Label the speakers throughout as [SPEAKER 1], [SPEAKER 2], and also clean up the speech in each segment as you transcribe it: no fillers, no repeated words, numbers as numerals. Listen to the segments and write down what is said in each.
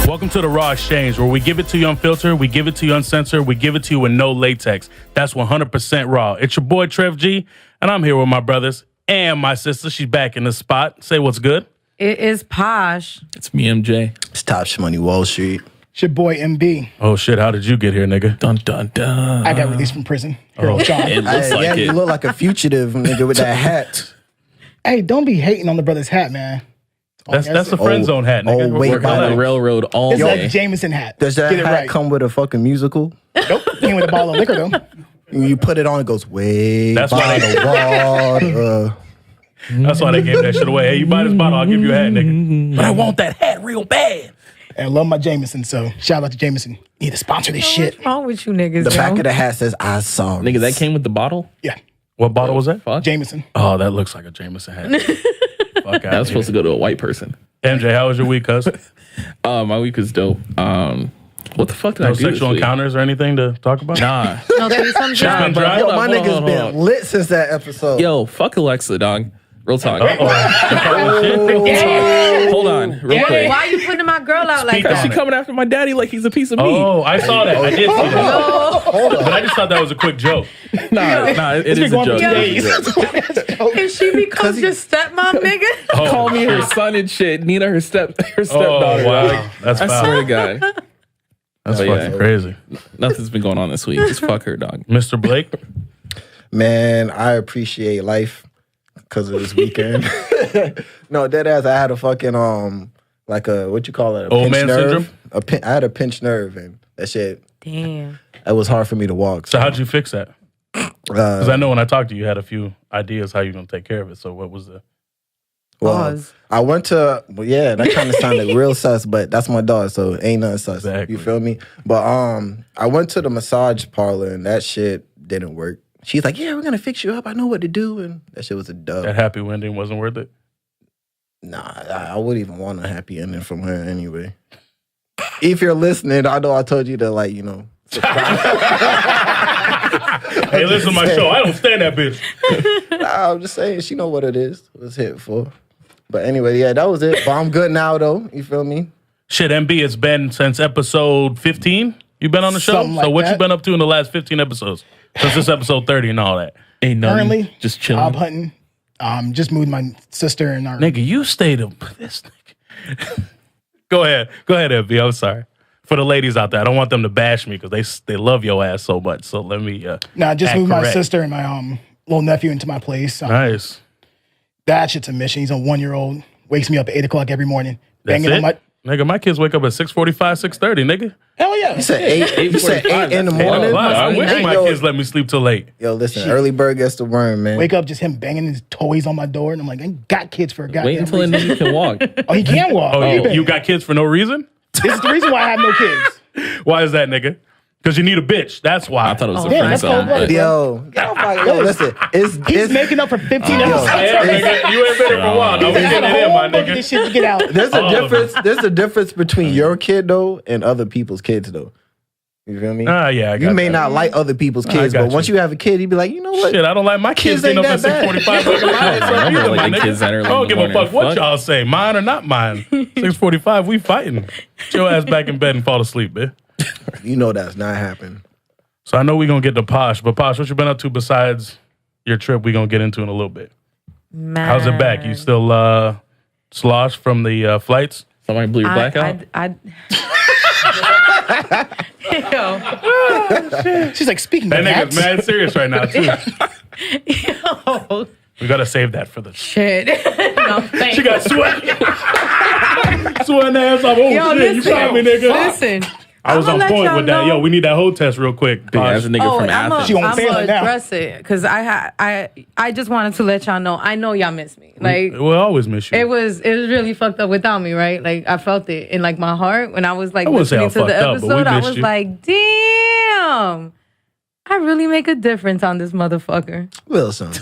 [SPEAKER 1] Welcome to the RawXchange, where we give it to you unfiltered, we give it to you uncensored, we give it to you with no latex. That's 100% raw. It's your boy Trev G, and I'm here with my brothers and my sister. She's back in the spot. Say what's good.
[SPEAKER 2] It is Posh.
[SPEAKER 3] It's me, MJ.
[SPEAKER 4] It's Top Shmoney Wall Street.
[SPEAKER 5] It's your boy MB.
[SPEAKER 1] Oh shit, how did you get here, nigga?
[SPEAKER 3] Dun dun dun.
[SPEAKER 5] I got released from prison. John.
[SPEAKER 3] It looks like
[SPEAKER 4] yeah,
[SPEAKER 3] it.
[SPEAKER 4] you look like a fugitive nigga with that hat.
[SPEAKER 5] Hey, don't be hating on the brother's hat, man.
[SPEAKER 1] That's a friend zone hat, nigga.
[SPEAKER 4] Oh, wait,
[SPEAKER 3] Working on the railroad all
[SPEAKER 5] It's
[SPEAKER 3] day.
[SPEAKER 5] a Jameson hat.
[SPEAKER 4] Does that
[SPEAKER 5] Get it
[SPEAKER 4] hat
[SPEAKER 5] right.
[SPEAKER 4] come with a fucking musical?
[SPEAKER 5] Nope. Came with a bottle of liquor, though.
[SPEAKER 4] When you put it on, it goes way
[SPEAKER 1] That's
[SPEAKER 4] by
[SPEAKER 1] why
[SPEAKER 4] the water.
[SPEAKER 1] That's why they gave that shit away. Hey, you buy this bottle, I'll give you a hat, nigga. But I want that hat real bad.
[SPEAKER 5] And I love my Jameson, so shout out to Jameson. You need to sponsor this shit.
[SPEAKER 2] What's wrong with you niggas,
[SPEAKER 4] The
[SPEAKER 2] yo?
[SPEAKER 4] back of the hat says, I saw.
[SPEAKER 3] Nigga, that came with the bottle?
[SPEAKER 5] Yeah.
[SPEAKER 1] What bottle was that?
[SPEAKER 3] Fuck.
[SPEAKER 5] Jameson.
[SPEAKER 1] Oh, that looks like a Jameson hat. Fuck
[SPEAKER 3] That was supposed to go to a white person.
[SPEAKER 1] MJ, how was your week, cuz?
[SPEAKER 3] My week was dope. What the fuck did I
[SPEAKER 1] No
[SPEAKER 3] do
[SPEAKER 1] sexual
[SPEAKER 3] this week?
[SPEAKER 1] encounters or anything to talk about?
[SPEAKER 3] Nah.
[SPEAKER 2] No, threesome
[SPEAKER 1] been
[SPEAKER 2] job.
[SPEAKER 1] dry.
[SPEAKER 4] Yo,
[SPEAKER 3] Hold
[SPEAKER 4] my
[SPEAKER 3] on,
[SPEAKER 4] nigga's
[SPEAKER 3] hold on,
[SPEAKER 4] been
[SPEAKER 3] hold on.
[SPEAKER 4] lit since that episode.
[SPEAKER 3] Yo, fuck Alexa, dog. Real talk.
[SPEAKER 1] Oh,
[SPEAKER 3] Hold on, real quick.
[SPEAKER 2] Why are you putting my girl out like
[SPEAKER 1] Speak
[SPEAKER 3] Because
[SPEAKER 1] on
[SPEAKER 3] she
[SPEAKER 1] it.
[SPEAKER 3] coming after my daddy like he's a piece of meat.
[SPEAKER 1] Oh, I saw that. I did see that.
[SPEAKER 4] Hold on.
[SPEAKER 1] But I just thought that was a quick joke.
[SPEAKER 3] Nah, it is a
[SPEAKER 5] going for
[SPEAKER 3] joke.
[SPEAKER 5] days.
[SPEAKER 2] If she becomes your stepmom, nigga?
[SPEAKER 1] Oh,
[SPEAKER 3] Call me her son and shit. Nina her stepdaughter.
[SPEAKER 1] Oh, wow.
[SPEAKER 3] dog.
[SPEAKER 1] That's
[SPEAKER 3] I
[SPEAKER 1] foul.
[SPEAKER 3] swear to God.
[SPEAKER 1] That's
[SPEAKER 3] Oh, yeah.
[SPEAKER 1] fucking crazy.
[SPEAKER 3] Nothing's been going on this week. Just fuck her, dog.
[SPEAKER 1] Mr. Blake?
[SPEAKER 4] Man, I appreciate life because of this weekend. No, dead ass. I had a fucking like a what you call it? A
[SPEAKER 1] Old
[SPEAKER 4] pinched
[SPEAKER 1] man
[SPEAKER 4] nerve.
[SPEAKER 1] syndrome?
[SPEAKER 4] I had a pinched nerve, and that shit.
[SPEAKER 2] Damn.
[SPEAKER 4] It was hard for me to walk.
[SPEAKER 1] So how'd you fix that? Because I know when I talked to you, you had a few ideas how you're going to take care of it. So what was the...
[SPEAKER 4] Well,
[SPEAKER 2] Pause.
[SPEAKER 4] I went to yeah, that kind of sounded real sus, but that's my dog, so ain't nothing sus.
[SPEAKER 1] Exactly.
[SPEAKER 4] You feel me? But I went to the massage parlor and that shit didn't work. She's like, "Yeah, we're gonna fix you up. I know what to do," and that shit was a dub.
[SPEAKER 1] That happy ending wasn't worth it?
[SPEAKER 4] Nah, I wouldn't even want a happy ending from her anyway. If you're listening, I know I told you to
[SPEAKER 1] Hey, listen to my show. I don't stand that bitch.
[SPEAKER 4] Nah, I'm just saying, she know what it is. What it's hit for. But anyway, yeah, that was it. But I'm good now, though. You feel me?
[SPEAKER 1] Shit, MB, it's been since episode 15 you've been on the show?
[SPEAKER 5] Something like
[SPEAKER 1] so what you
[SPEAKER 5] that.
[SPEAKER 1] been up to in the last 15 episodes? Since this episode 30 and all that.
[SPEAKER 3] Ain't nothing.
[SPEAKER 5] Currently,
[SPEAKER 3] Just chilling.
[SPEAKER 5] job hunting. Just moved my sister and our...
[SPEAKER 1] Nigga, you stayed up. This nigga. Go ahead, MB. I'm sorry. For the ladies out there, I don't want them to bash me because they love your ass so much. So let me
[SPEAKER 5] Nah, I just
[SPEAKER 1] act
[SPEAKER 5] moved my
[SPEAKER 1] correct.
[SPEAKER 5] sister and my little nephew into my place.
[SPEAKER 1] Nice.
[SPEAKER 5] That shit's a mission. He's a 1-year-old. Wakes me up at 8 o'clock every morning.
[SPEAKER 1] That's
[SPEAKER 5] Banging
[SPEAKER 1] it?
[SPEAKER 5] on my...
[SPEAKER 1] Nigga, my kids wake up at 6:45, 6:30, nigga.
[SPEAKER 5] Hell yeah.
[SPEAKER 4] You said 8. You said 8 in the
[SPEAKER 3] That's
[SPEAKER 4] morning.
[SPEAKER 3] hell.
[SPEAKER 1] I wish
[SPEAKER 4] Hey,
[SPEAKER 1] my
[SPEAKER 4] yo,
[SPEAKER 1] kids let me sleep till late.
[SPEAKER 4] Yo, listen, early bird gets the worm, man.
[SPEAKER 5] Wake up, just him banging his toys on my door. And I'm like, I ain't got kids for a goddamn
[SPEAKER 3] Wait until a
[SPEAKER 5] reason.
[SPEAKER 3] nigga can walk.
[SPEAKER 5] Oh, he can walk.
[SPEAKER 1] Oh,
[SPEAKER 5] He
[SPEAKER 1] you got kids for no reason?
[SPEAKER 5] This is the reason why I have no kids.
[SPEAKER 1] Why is that, nigga? Because you need a bitch. That's why.
[SPEAKER 3] I thought it was a
[SPEAKER 5] yeah,
[SPEAKER 3] friend
[SPEAKER 5] that's
[SPEAKER 3] zone.
[SPEAKER 5] cold-blooded.
[SPEAKER 3] but-
[SPEAKER 4] Yo, get off my, yo, listen.
[SPEAKER 5] He's making up for 15 episodes.
[SPEAKER 1] Yeah, nigga, you ain't been here for a while. No, we
[SPEAKER 5] I
[SPEAKER 1] getting
[SPEAKER 5] got
[SPEAKER 1] it
[SPEAKER 5] a
[SPEAKER 1] in,
[SPEAKER 5] whole
[SPEAKER 1] my
[SPEAKER 5] bunch of
[SPEAKER 1] nigga.
[SPEAKER 5] this shit to get out.
[SPEAKER 4] There's a
[SPEAKER 1] All of
[SPEAKER 4] difference. There's a difference between your kid though and other people's kids though. You feel me?
[SPEAKER 1] Yeah, I got
[SPEAKER 4] You may
[SPEAKER 1] that.
[SPEAKER 4] not like other people's kids,
[SPEAKER 1] got
[SPEAKER 4] but once
[SPEAKER 1] you.
[SPEAKER 4] you have a kid, you be like, you know what?
[SPEAKER 1] Shit, I don't like my kids
[SPEAKER 4] Kids
[SPEAKER 1] getting up
[SPEAKER 4] ain't
[SPEAKER 1] at
[SPEAKER 4] that
[SPEAKER 1] 6:45.
[SPEAKER 3] I don't like the kids that early
[SPEAKER 1] I don't
[SPEAKER 3] in
[SPEAKER 1] give
[SPEAKER 3] the
[SPEAKER 1] a fuck
[SPEAKER 3] morning.
[SPEAKER 1] what
[SPEAKER 3] Fuck.
[SPEAKER 1] y'all say, mine or not mine. 6:45, we fighting. Get your ass back in bed and fall asleep, man.
[SPEAKER 4] You know that's not happening.
[SPEAKER 1] So I know we're gonna get to Posh, but Posh, what you been up to besides your trip? We gonna get into in a little bit.
[SPEAKER 2] Man.
[SPEAKER 1] How's it back? You still sloshed from the flights?
[SPEAKER 3] Somebody blew your black out?
[SPEAKER 2] Yo.
[SPEAKER 5] She's like, speaking
[SPEAKER 1] That
[SPEAKER 5] of
[SPEAKER 1] nigga's
[SPEAKER 5] hats.
[SPEAKER 1] mad serious right now too.
[SPEAKER 2] Yo.
[SPEAKER 1] We gotta save that for the.
[SPEAKER 2] Shit. No, thank
[SPEAKER 1] She got sweat. Sweating ass off. Oh
[SPEAKER 2] Yo,
[SPEAKER 1] shit, you shot me, nigga.
[SPEAKER 2] Listen.
[SPEAKER 1] I was
[SPEAKER 2] I'ma
[SPEAKER 1] on
[SPEAKER 2] let
[SPEAKER 1] point
[SPEAKER 2] y'all
[SPEAKER 1] with that.
[SPEAKER 2] know-
[SPEAKER 1] Yo, we need that whole test real quick.
[SPEAKER 3] Big
[SPEAKER 1] Posh.
[SPEAKER 3] ass nigga
[SPEAKER 2] Oh,
[SPEAKER 3] from
[SPEAKER 2] I'm
[SPEAKER 3] Athens.
[SPEAKER 5] She won't
[SPEAKER 2] gonna
[SPEAKER 5] fail it now.
[SPEAKER 2] address it because I just wanted to let y'all know. I know y'all miss me. Like
[SPEAKER 1] We'll always miss you.
[SPEAKER 2] it was really fucked up without me, right? Like I felt it in like my heart when I was like
[SPEAKER 1] I wouldn't say
[SPEAKER 2] listening to
[SPEAKER 1] how
[SPEAKER 2] the
[SPEAKER 1] fucked up, but we
[SPEAKER 2] episode. I
[SPEAKER 1] missed
[SPEAKER 2] was
[SPEAKER 1] you.
[SPEAKER 2] like, damn, I really make a difference on this motherfucker.
[SPEAKER 4] Wilson.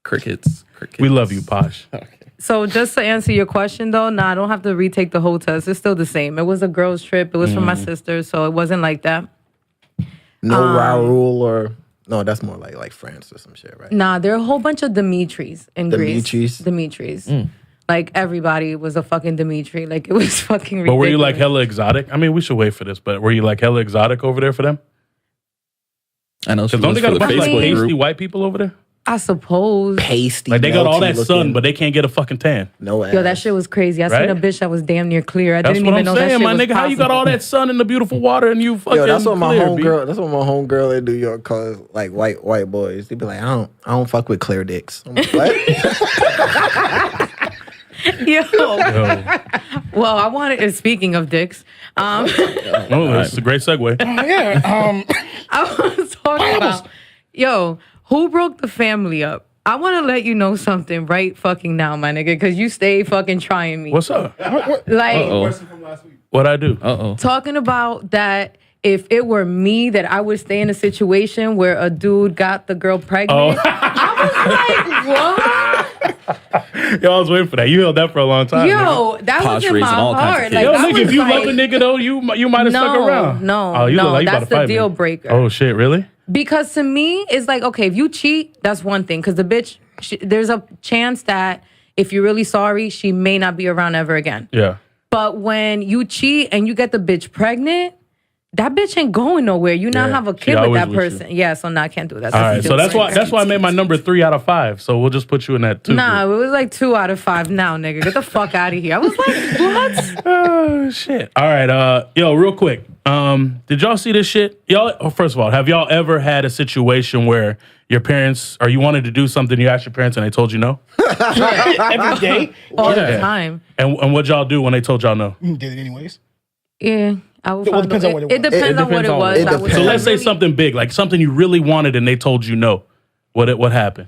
[SPEAKER 3] Crickets.
[SPEAKER 1] We love you, Posh.
[SPEAKER 3] Okay.
[SPEAKER 2] So just to answer your question, though, I don't have to retake the whole test. It's still the same. It was a girls' trip. It was for my sister, so it wasn't like that.
[SPEAKER 4] No Raul or no, that's more like France or some shit, right?
[SPEAKER 2] Nah, there are a whole bunch of Dimitris in Greece. Dimitris. Like, everybody was a fucking Dimitri. Like, it was fucking ridiculous.
[SPEAKER 1] But were you like hella exotic? I mean, we should wait for this, but were you like hella exotic over there for them?
[SPEAKER 3] I know.
[SPEAKER 1] Because don't they got a bunch of like pasty white people over there?
[SPEAKER 2] I suppose.
[SPEAKER 4] Pasty.
[SPEAKER 1] Like they got all that
[SPEAKER 4] melty
[SPEAKER 1] sun,
[SPEAKER 4] looking,
[SPEAKER 1] but they can't get a fucking tan.
[SPEAKER 4] no ass.
[SPEAKER 2] Yo, that shit was crazy. I
[SPEAKER 1] Right?
[SPEAKER 2] seen a bitch that was damn near clear. I
[SPEAKER 1] That's
[SPEAKER 2] didn't
[SPEAKER 1] what
[SPEAKER 2] even
[SPEAKER 1] I'm
[SPEAKER 2] know that
[SPEAKER 1] saying,
[SPEAKER 2] shit
[SPEAKER 1] my
[SPEAKER 2] was
[SPEAKER 1] nigga. How you got all that sun and the beautiful water and you fucking
[SPEAKER 4] Yo, that's what my
[SPEAKER 1] clear, B?
[SPEAKER 4] homegirl. That's what my homegirl in New York calls like white boys. They be like, I don't fuck with clear dicks. I'm like, what?
[SPEAKER 2] Yo.
[SPEAKER 1] Yo.
[SPEAKER 2] Well, I wanted, speaking of dicks,
[SPEAKER 1] Oh, that's a great segue.
[SPEAKER 2] I was talking about, yo, who broke the family up? I want to let you know something right fucking now, my nigga, because you stay fucking trying me.
[SPEAKER 1] What's up?
[SPEAKER 2] Like,
[SPEAKER 1] What'd I do?
[SPEAKER 2] talking about that if it were me, that I would stay in a situation where a dude got the girl pregnant. I was like, what?
[SPEAKER 1] Yo, I was waiting for that. You held that for a long time.
[SPEAKER 2] Yo, that was in my
[SPEAKER 3] raising all kinds of
[SPEAKER 2] heart.
[SPEAKER 3] kids.
[SPEAKER 2] Like,
[SPEAKER 1] Yo,
[SPEAKER 2] I
[SPEAKER 1] nigga,
[SPEAKER 2] was
[SPEAKER 1] if you
[SPEAKER 2] like,
[SPEAKER 1] love a nigga though, you might have stuck around.
[SPEAKER 2] No,
[SPEAKER 1] you look like you about
[SPEAKER 2] that's
[SPEAKER 1] to
[SPEAKER 2] the
[SPEAKER 1] fight
[SPEAKER 2] deal
[SPEAKER 1] me.
[SPEAKER 2] breaker.
[SPEAKER 1] Oh shit, really?
[SPEAKER 2] Because to me, it's like, okay, if you cheat, that's one thing. Because the bitch, there's a chance that if you're really sorry, she may not be around ever again.
[SPEAKER 1] Yeah.
[SPEAKER 2] But when you cheat and you get the bitch pregnant, that bitch ain't going nowhere. You now
[SPEAKER 1] Yeah,
[SPEAKER 2] have a
[SPEAKER 1] she
[SPEAKER 2] kid with
[SPEAKER 1] always
[SPEAKER 2] that
[SPEAKER 1] with you.
[SPEAKER 2] person. Yeah, so I can't do that.
[SPEAKER 1] All right, so that's why I made my number 3 out of 5. So we'll just put you in that 2.
[SPEAKER 2] Nah, it was like 2 out of 5 now, nigga. Get the fuck out of here. I was like, what?
[SPEAKER 1] Oh shit. All right, yo, real quick. Did y'all see this shit? Y'all, first of all, have y'all ever had a situation where your parents or you wanted to do something, you asked your parents and they told you no?
[SPEAKER 5] Every day.
[SPEAKER 2] All the
[SPEAKER 1] Yeah.
[SPEAKER 2] time.
[SPEAKER 1] And what'd y'all do when they told y'all no?
[SPEAKER 5] You did it anyways.
[SPEAKER 2] Yeah. I would
[SPEAKER 5] Well,
[SPEAKER 2] find
[SPEAKER 5] depends on what it
[SPEAKER 2] it
[SPEAKER 5] was.
[SPEAKER 2] depends on what
[SPEAKER 3] depends
[SPEAKER 2] it
[SPEAKER 3] on
[SPEAKER 2] was.
[SPEAKER 4] it
[SPEAKER 2] I would
[SPEAKER 4] depends.
[SPEAKER 1] So
[SPEAKER 2] say
[SPEAKER 1] let's say
[SPEAKER 2] really-
[SPEAKER 1] something big, like something you really wanted and they told you no. What happened?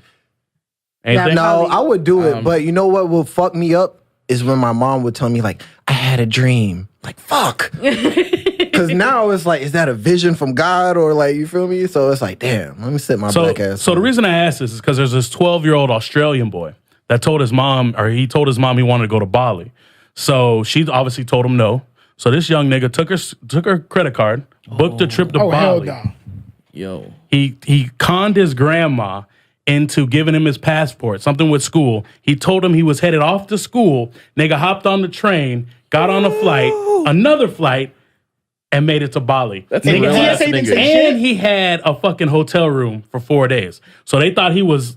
[SPEAKER 1] Anything?
[SPEAKER 2] That-
[SPEAKER 4] No, I would do it,
[SPEAKER 1] Um,
[SPEAKER 4] but you know what will fuck me up is when my mom would tell me like, I had a dream. Like, fuck. Because now it's like, is that a vision from God or like, you feel me? So it's like, damn, let me sit my black ass.
[SPEAKER 1] So the
[SPEAKER 4] down.
[SPEAKER 1] reason I asked this is because there's this 12-year-old Australian boy that told his mom, or he told his mom he wanted to go to Bali. So she obviously told him no. So this young nigga took her credit card, booked a trip to
[SPEAKER 5] Oh, hell
[SPEAKER 1] Bali.
[SPEAKER 5] no.
[SPEAKER 3] Yo.
[SPEAKER 1] He conned his grandma into giving him his passport, something with school. He told him he was headed off to school. Nigga hopped on the train, got on a flight, another flight, and made it to Bali.
[SPEAKER 3] That's
[SPEAKER 5] And
[SPEAKER 3] a real
[SPEAKER 5] TSA
[SPEAKER 3] ass
[SPEAKER 5] didn't
[SPEAKER 3] nigga.
[SPEAKER 5] say shit?
[SPEAKER 1] And he had a fucking hotel room for 4 days. So they thought he was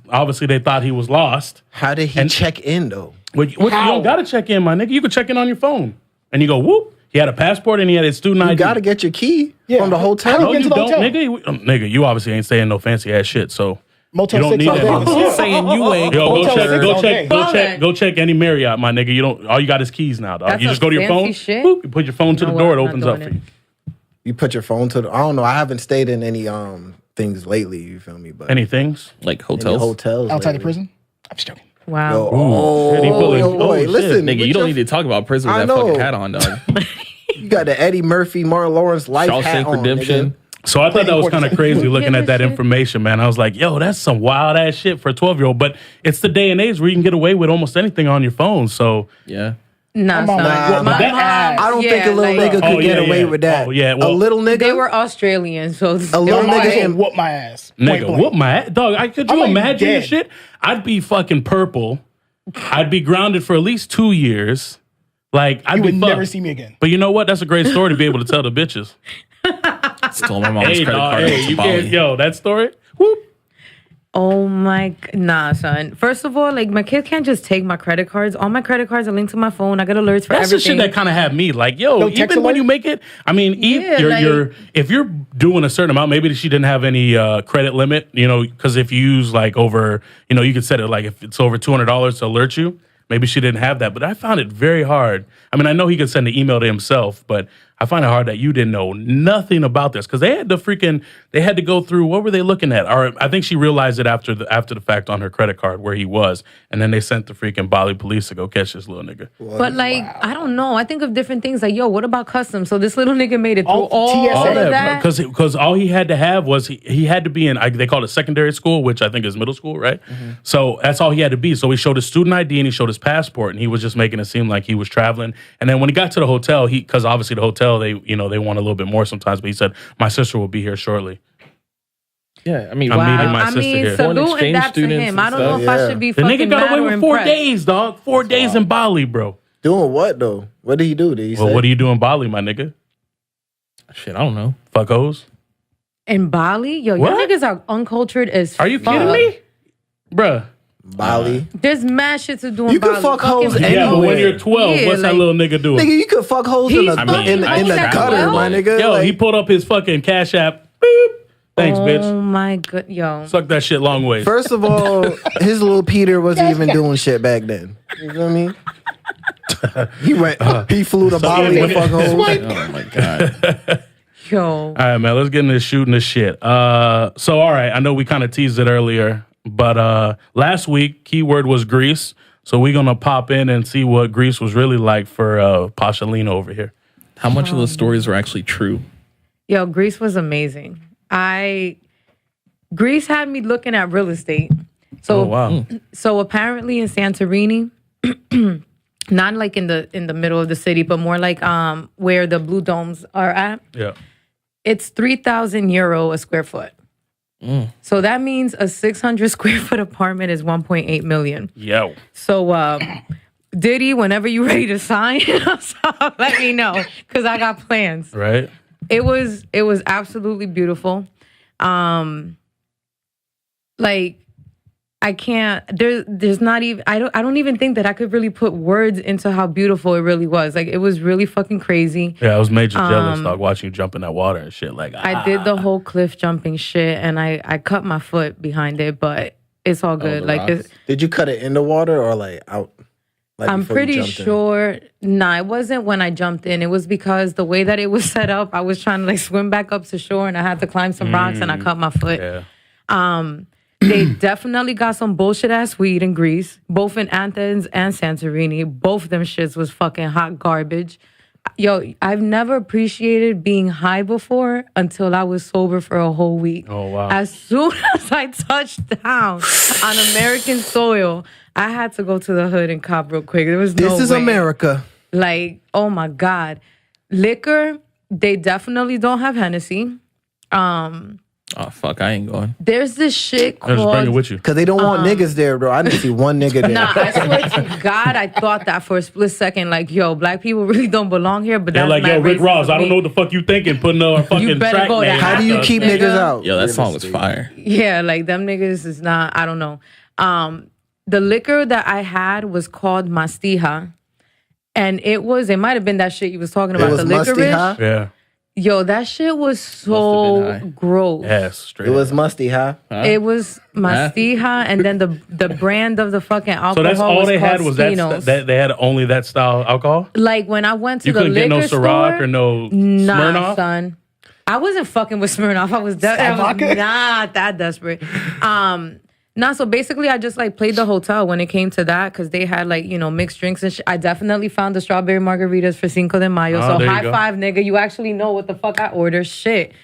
[SPEAKER 1] lost.
[SPEAKER 4] How did he check in though?
[SPEAKER 1] You don't gotta check in, my nigga. You can check in on your phone. And you go, whoop. He had a passport and he had his student ID.
[SPEAKER 4] You gotta get your key
[SPEAKER 5] Yeah.
[SPEAKER 4] from the
[SPEAKER 5] How
[SPEAKER 4] hotel.
[SPEAKER 5] do
[SPEAKER 1] No,
[SPEAKER 5] get
[SPEAKER 1] you
[SPEAKER 5] to the
[SPEAKER 1] don't,
[SPEAKER 5] hotel?
[SPEAKER 1] nigga. Nigga, you obviously ain't staying no fancy ass shit, so
[SPEAKER 5] Motel
[SPEAKER 1] you don't
[SPEAKER 5] 6
[SPEAKER 1] need
[SPEAKER 5] all
[SPEAKER 1] that.
[SPEAKER 5] day.
[SPEAKER 1] motherfucker.
[SPEAKER 5] Yeah.
[SPEAKER 3] Saying you ain't.
[SPEAKER 1] Yo,
[SPEAKER 5] Hotel 6 all day.
[SPEAKER 1] go check any Marriott, my nigga. You don't. All you got is keys now, dog.
[SPEAKER 2] That's
[SPEAKER 1] You
[SPEAKER 2] a
[SPEAKER 1] just go to your
[SPEAKER 2] fancy
[SPEAKER 1] phone.
[SPEAKER 2] shit?
[SPEAKER 1] Boop, you put your phone to
[SPEAKER 2] No
[SPEAKER 1] the
[SPEAKER 2] way,
[SPEAKER 1] door. It
[SPEAKER 2] I'm not
[SPEAKER 1] opens up
[SPEAKER 2] doing
[SPEAKER 1] for
[SPEAKER 2] it.
[SPEAKER 1] you.
[SPEAKER 4] You put your phone to the, I don't know. I haven't stayed in any things lately, you feel me? But
[SPEAKER 1] Any things?
[SPEAKER 3] Like
[SPEAKER 4] any
[SPEAKER 3] hotels.
[SPEAKER 4] hotels.
[SPEAKER 5] Outside the
[SPEAKER 4] lately.
[SPEAKER 5] prison? I'm just joking.
[SPEAKER 2] Wow.
[SPEAKER 4] Yo,
[SPEAKER 1] Shit, he pulling-
[SPEAKER 4] yo, boy,
[SPEAKER 1] shit.
[SPEAKER 4] listen.
[SPEAKER 3] Nigga,
[SPEAKER 4] with
[SPEAKER 3] you don't
[SPEAKER 4] your-
[SPEAKER 3] need to talk about prison with
[SPEAKER 4] I
[SPEAKER 3] that fucking
[SPEAKER 4] know.
[SPEAKER 3] hat on, dog.
[SPEAKER 4] You got the Eddie Murphy, Martin Lawrence life hat
[SPEAKER 3] Shawshank
[SPEAKER 4] on,
[SPEAKER 3] Redemption.
[SPEAKER 4] nigga.
[SPEAKER 1] So I thought that was kind of crazy looking
[SPEAKER 2] Yeah,
[SPEAKER 1] at that
[SPEAKER 2] shit.
[SPEAKER 1] information, man. I was like, yo, that's some wild ass shit for a 12-year-old. But it's the day and age where you can get away with almost anything on your phone. So
[SPEAKER 3] Yeah.
[SPEAKER 2] Nah,
[SPEAKER 5] Come on,
[SPEAKER 2] son.
[SPEAKER 5] nah,
[SPEAKER 2] My
[SPEAKER 1] that-
[SPEAKER 2] mom,
[SPEAKER 4] I don't think a
[SPEAKER 2] yeah,
[SPEAKER 4] little
[SPEAKER 2] like,
[SPEAKER 4] nigga could
[SPEAKER 1] Oh,
[SPEAKER 4] get
[SPEAKER 1] yeah,
[SPEAKER 4] away
[SPEAKER 1] yeah.
[SPEAKER 4] with that.
[SPEAKER 1] Oh, yeah, well,
[SPEAKER 4] a little nigga.
[SPEAKER 2] They were Australian, so
[SPEAKER 4] A little
[SPEAKER 5] Your mom
[SPEAKER 4] nigga
[SPEAKER 5] can
[SPEAKER 4] and-
[SPEAKER 5] whoop my ass.
[SPEAKER 1] nigga,
[SPEAKER 5] Point blank.
[SPEAKER 1] whoop my ass. Dog, could
[SPEAKER 5] I'm
[SPEAKER 1] you
[SPEAKER 5] like
[SPEAKER 1] imagine
[SPEAKER 5] dead.
[SPEAKER 1] this shit? I'd be fucking purple. I'd be grounded for at least 2 years. Like, I'd
[SPEAKER 5] You
[SPEAKER 1] be
[SPEAKER 5] would
[SPEAKER 1] fucked.
[SPEAKER 5] never see me again.
[SPEAKER 1] But you know what? That's a great story to be able to tell the bitches.
[SPEAKER 3] Stole my mom's
[SPEAKER 1] Hey,
[SPEAKER 3] credit
[SPEAKER 1] dog,
[SPEAKER 3] card.
[SPEAKER 1] hey,
[SPEAKER 3] and went
[SPEAKER 1] you
[SPEAKER 3] to
[SPEAKER 1] can't,
[SPEAKER 3] Bali.
[SPEAKER 1] yo, that story? Whoop.
[SPEAKER 2] Oh my, nah, son. First of all, like, my kid can't just take my credit cards. All my credit cards are linked to my phone. I get alerts for
[SPEAKER 1] That's the
[SPEAKER 2] everything.
[SPEAKER 1] shit that kind of had me like, yo,
[SPEAKER 5] No text
[SPEAKER 1] even when
[SPEAKER 5] alert?
[SPEAKER 1] you make it, I mean,
[SPEAKER 2] Yeah,
[SPEAKER 1] if you're doing a certain amount, maybe she didn't have any credit limit, you know, because if you use like over, you know, you could set it like if it's over $200 to alert you. Maybe she didn't have that, but I found it very hard. I mean, I know he could send an email to himself, but I find it hard that you didn't know nothing about this because they had to go through, what were they looking at? Or I think she realized it after the fact on her credit card where he was, and then they sent the freaking Bali police to go catch this little nigga.
[SPEAKER 2] But like, I don't know. I think of different things. Like, yo, what about customs? So this little nigga made it through all
[SPEAKER 5] TSA.
[SPEAKER 2] of that.
[SPEAKER 1] Because all he had to have was he had to be in, they call it secondary school, which I think is middle school, right? Mm-hmm. So that's all he had to be. So he showed his student ID and he showed his passport, and he was just making it seem like he was traveling. And then when he got to the hotel, because obviously the hotel, they want a little bit more sometimes, but he said, my sister will be here shortly.
[SPEAKER 3] Yeah, I mean,
[SPEAKER 1] I'm meeting my sister here.
[SPEAKER 2] Saluting that to him. I don't know if I should be
[SPEAKER 1] the
[SPEAKER 2] fucking
[SPEAKER 1] nigga got
[SPEAKER 2] mad
[SPEAKER 1] away
[SPEAKER 2] or
[SPEAKER 1] with 4
[SPEAKER 2] impressed.
[SPEAKER 1] days, dog. 4 days in Bali, bro.
[SPEAKER 4] Doing what though? What did he do? Did he say?
[SPEAKER 1] What do you do in Bali, my nigga?
[SPEAKER 3] Shit, I don't know.
[SPEAKER 1] Fuck hoes?
[SPEAKER 2] In Bali? Yo,
[SPEAKER 1] What?
[SPEAKER 2] your niggas are uncultured as
[SPEAKER 1] Are you
[SPEAKER 2] fuck.
[SPEAKER 1] kidding me? Bruh.
[SPEAKER 4] Bali.
[SPEAKER 2] There's mad shit to do in
[SPEAKER 4] You
[SPEAKER 2] Bali.
[SPEAKER 4] can fuck
[SPEAKER 2] Fucking
[SPEAKER 4] hoes
[SPEAKER 2] people.
[SPEAKER 1] Yeah, but when
[SPEAKER 4] anywhere.
[SPEAKER 1] you're 12,
[SPEAKER 2] Yeah,
[SPEAKER 1] what's that
[SPEAKER 2] like-
[SPEAKER 1] little nigga doing?
[SPEAKER 4] Nigga, you could fuck hoes in
[SPEAKER 2] He's
[SPEAKER 4] the,
[SPEAKER 2] fucking
[SPEAKER 4] in the
[SPEAKER 2] hoes at
[SPEAKER 4] gutter,
[SPEAKER 2] 12?
[SPEAKER 4] my nigga.
[SPEAKER 1] Yo,
[SPEAKER 4] like,
[SPEAKER 1] he pulled up his fucking Cash App. Beep. Thanks,
[SPEAKER 2] Oh
[SPEAKER 1] bitch.
[SPEAKER 2] my god, yo.
[SPEAKER 1] Suck that shit long ways.
[SPEAKER 4] first of all, his little Peter wasn't even doing shit back then. You feel me? He flew to Bali
[SPEAKER 1] yeah,
[SPEAKER 4] to fuck hoes.
[SPEAKER 3] Oh my god.
[SPEAKER 2] Yo.
[SPEAKER 1] All right, man, let's get into shooting this shit. So, all right, I know we kind of teased it earlier, but last week, keyword was Greece. So we're going to pop in and see what Greece was really like for Pashalina over here.
[SPEAKER 3] How much of those stories are actually true?
[SPEAKER 2] Yo, Greece was amazing. Greece had me looking at real estate. So,
[SPEAKER 1] Oh, wow.
[SPEAKER 2] So apparently in Santorini, not like in the middle of the city, but more like where the blue domes are at.
[SPEAKER 1] Yeah.
[SPEAKER 2] It's 3,000 euro a square foot. So that means a 600 square foot apartment is 1.8 million.
[SPEAKER 1] Yo.
[SPEAKER 2] So Diddy, whenever you ready to sign, let me know because I got plans.
[SPEAKER 1] Right?
[SPEAKER 2] It was absolutely beautiful. Like I can't. There's not even. I don't even think that I could really put words into how beautiful it really was. Like it was really fucking crazy.
[SPEAKER 1] Yeah, I was major jealous, dog, watching you jump in that water and shit. Like
[SPEAKER 2] I did the whole cliff jumping shit, and I cut my foot behind it, but it's all good. Like
[SPEAKER 3] rocks.
[SPEAKER 4] Did you cut it in the water or like out? Like
[SPEAKER 2] I'm
[SPEAKER 4] before you
[SPEAKER 2] pretty
[SPEAKER 4] jumped in?
[SPEAKER 2] sure. Nah, it wasn't when I jumped in. It was because the way that it was set up, I was trying to like swim back up to shore, and I had to climb some rocks, and I cut my foot.
[SPEAKER 1] Yeah.
[SPEAKER 2] They definitely got some bullshit ass weed in Greece, both in Athens and Santorini. Both of them shits was fucking hot garbage. Yo, I've never appreciated being high before until I was sober for a whole week.
[SPEAKER 1] Oh, wow.
[SPEAKER 2] As soon as I touched down on American soil, I had to go to the hood and cop real quick. There was no
[SPEAKER 4] This is
[SPEAKER 2] way.
[SPEAKER 4] America.
[SPEAKER 2] Like, oh my God. Liquor, they definitely don't have Hennessy.
[SPEAKER 3] Oh fuck, I ain't going.
[SPEAKER 2] There's this shit
[SPEAKER 1] I'll just bring it
[SPEAKER 2] called...
[SPEAKER 1] with you.
[SPEAKER 4] Because they don't want niggas there, bro. I didn't see one nigga there.
[SPEAKER 2] Nah, I swear to God, I thought that for a split second. Like, yo, black people really don't belong here. But
[SPEAKER 1] They're
[SPEAKER 2] that's
[SPEAKER 1] like, yo,
[SPEAKER 2] mad
[SPEAKER 1] Rick
[SPEAKER 2] racist
[SPEAKER 1] Ross,
[SPEAKER 2] of
[SPEAKER 1] I don't
[SPEAKER 2] me.
[SPEAKER 1] know what the fuck you thinking, putting a fucking
[SPEAKER 2] better
[SPEAKER 1] track
[SPEAKER 2] go to
[SPEAKER 1] name.
[SPEAKER 4] How do you
[SPEAKER 2] Nigga.
[SPEAKER 4] keep niggas out?
[SPEAKER 3] Yo, that song was fire.
[SPEAKER 2] Yeah, like them niggas is not. I don't know. The liquor that I had was called Mastija, and it might have been that shit you was talking about.
[SPEAKER 4] It was
[SPEAKER 2] The licorice.
[SPEAKER 4] musty, huh?
[SPEAKER 1] Yeah.
[SPEAKER 2] Yo, that shit was
[SPEAKER 3] Must've
[SPEAKER 2] so
[SPEAKER 3] been high.
[SPEAKER 2] gross.
[SPEAKER 1] Yes, straight
[SPEAKER 4] It
[SPEAKER 1] up.
[SPEAKER 4] was musty, huh?
[SPEAKER 2] It was Mastija, and then the brand of the fucking alcohol.
[SPEAKER 1] So that's all
[SPEAKER 2] was
[SPEAKER 1] they had
[SPEAKER 2] called
[SPEAKER 1] was
[SPEAKER 2] Spinos.
[SPEAKER 1] that they had only that style alcohol?
[SPEAKER 2] Like when I went to
[SPEAKER 1] You
[SPEAKER 2] the
[SPEAKER 1] couldn't get
[SPEAKER 2] liquor
[SPEAKER 1] no
[SPEAKER 2] store,
[SPEAKER 1] Ciroc or no
[SPEAKER 2] nah,
[SPEAKER 1] Smirnoff?
[SPEAKER 2] son. I wasn't fucking with Smirnoff. I was
[SPEAKER 5] vodka?
[SPEAKER 2] not that desperate. Nah, so basically I just like played the hotel when it came to that because they had like, you know, mixed drinks and shit. I definitely found the strawberry margaritas for Cinco de Mayo.
[SPEAKER 1] Oh,
[SPEAKER 2] So
[SPEAKER 1] there you
[SPEAKER 2] high
[SPEAKER 1] go.
[SPEAKER 2] five, nigga. You actually know what the fuck I ordered. Shit.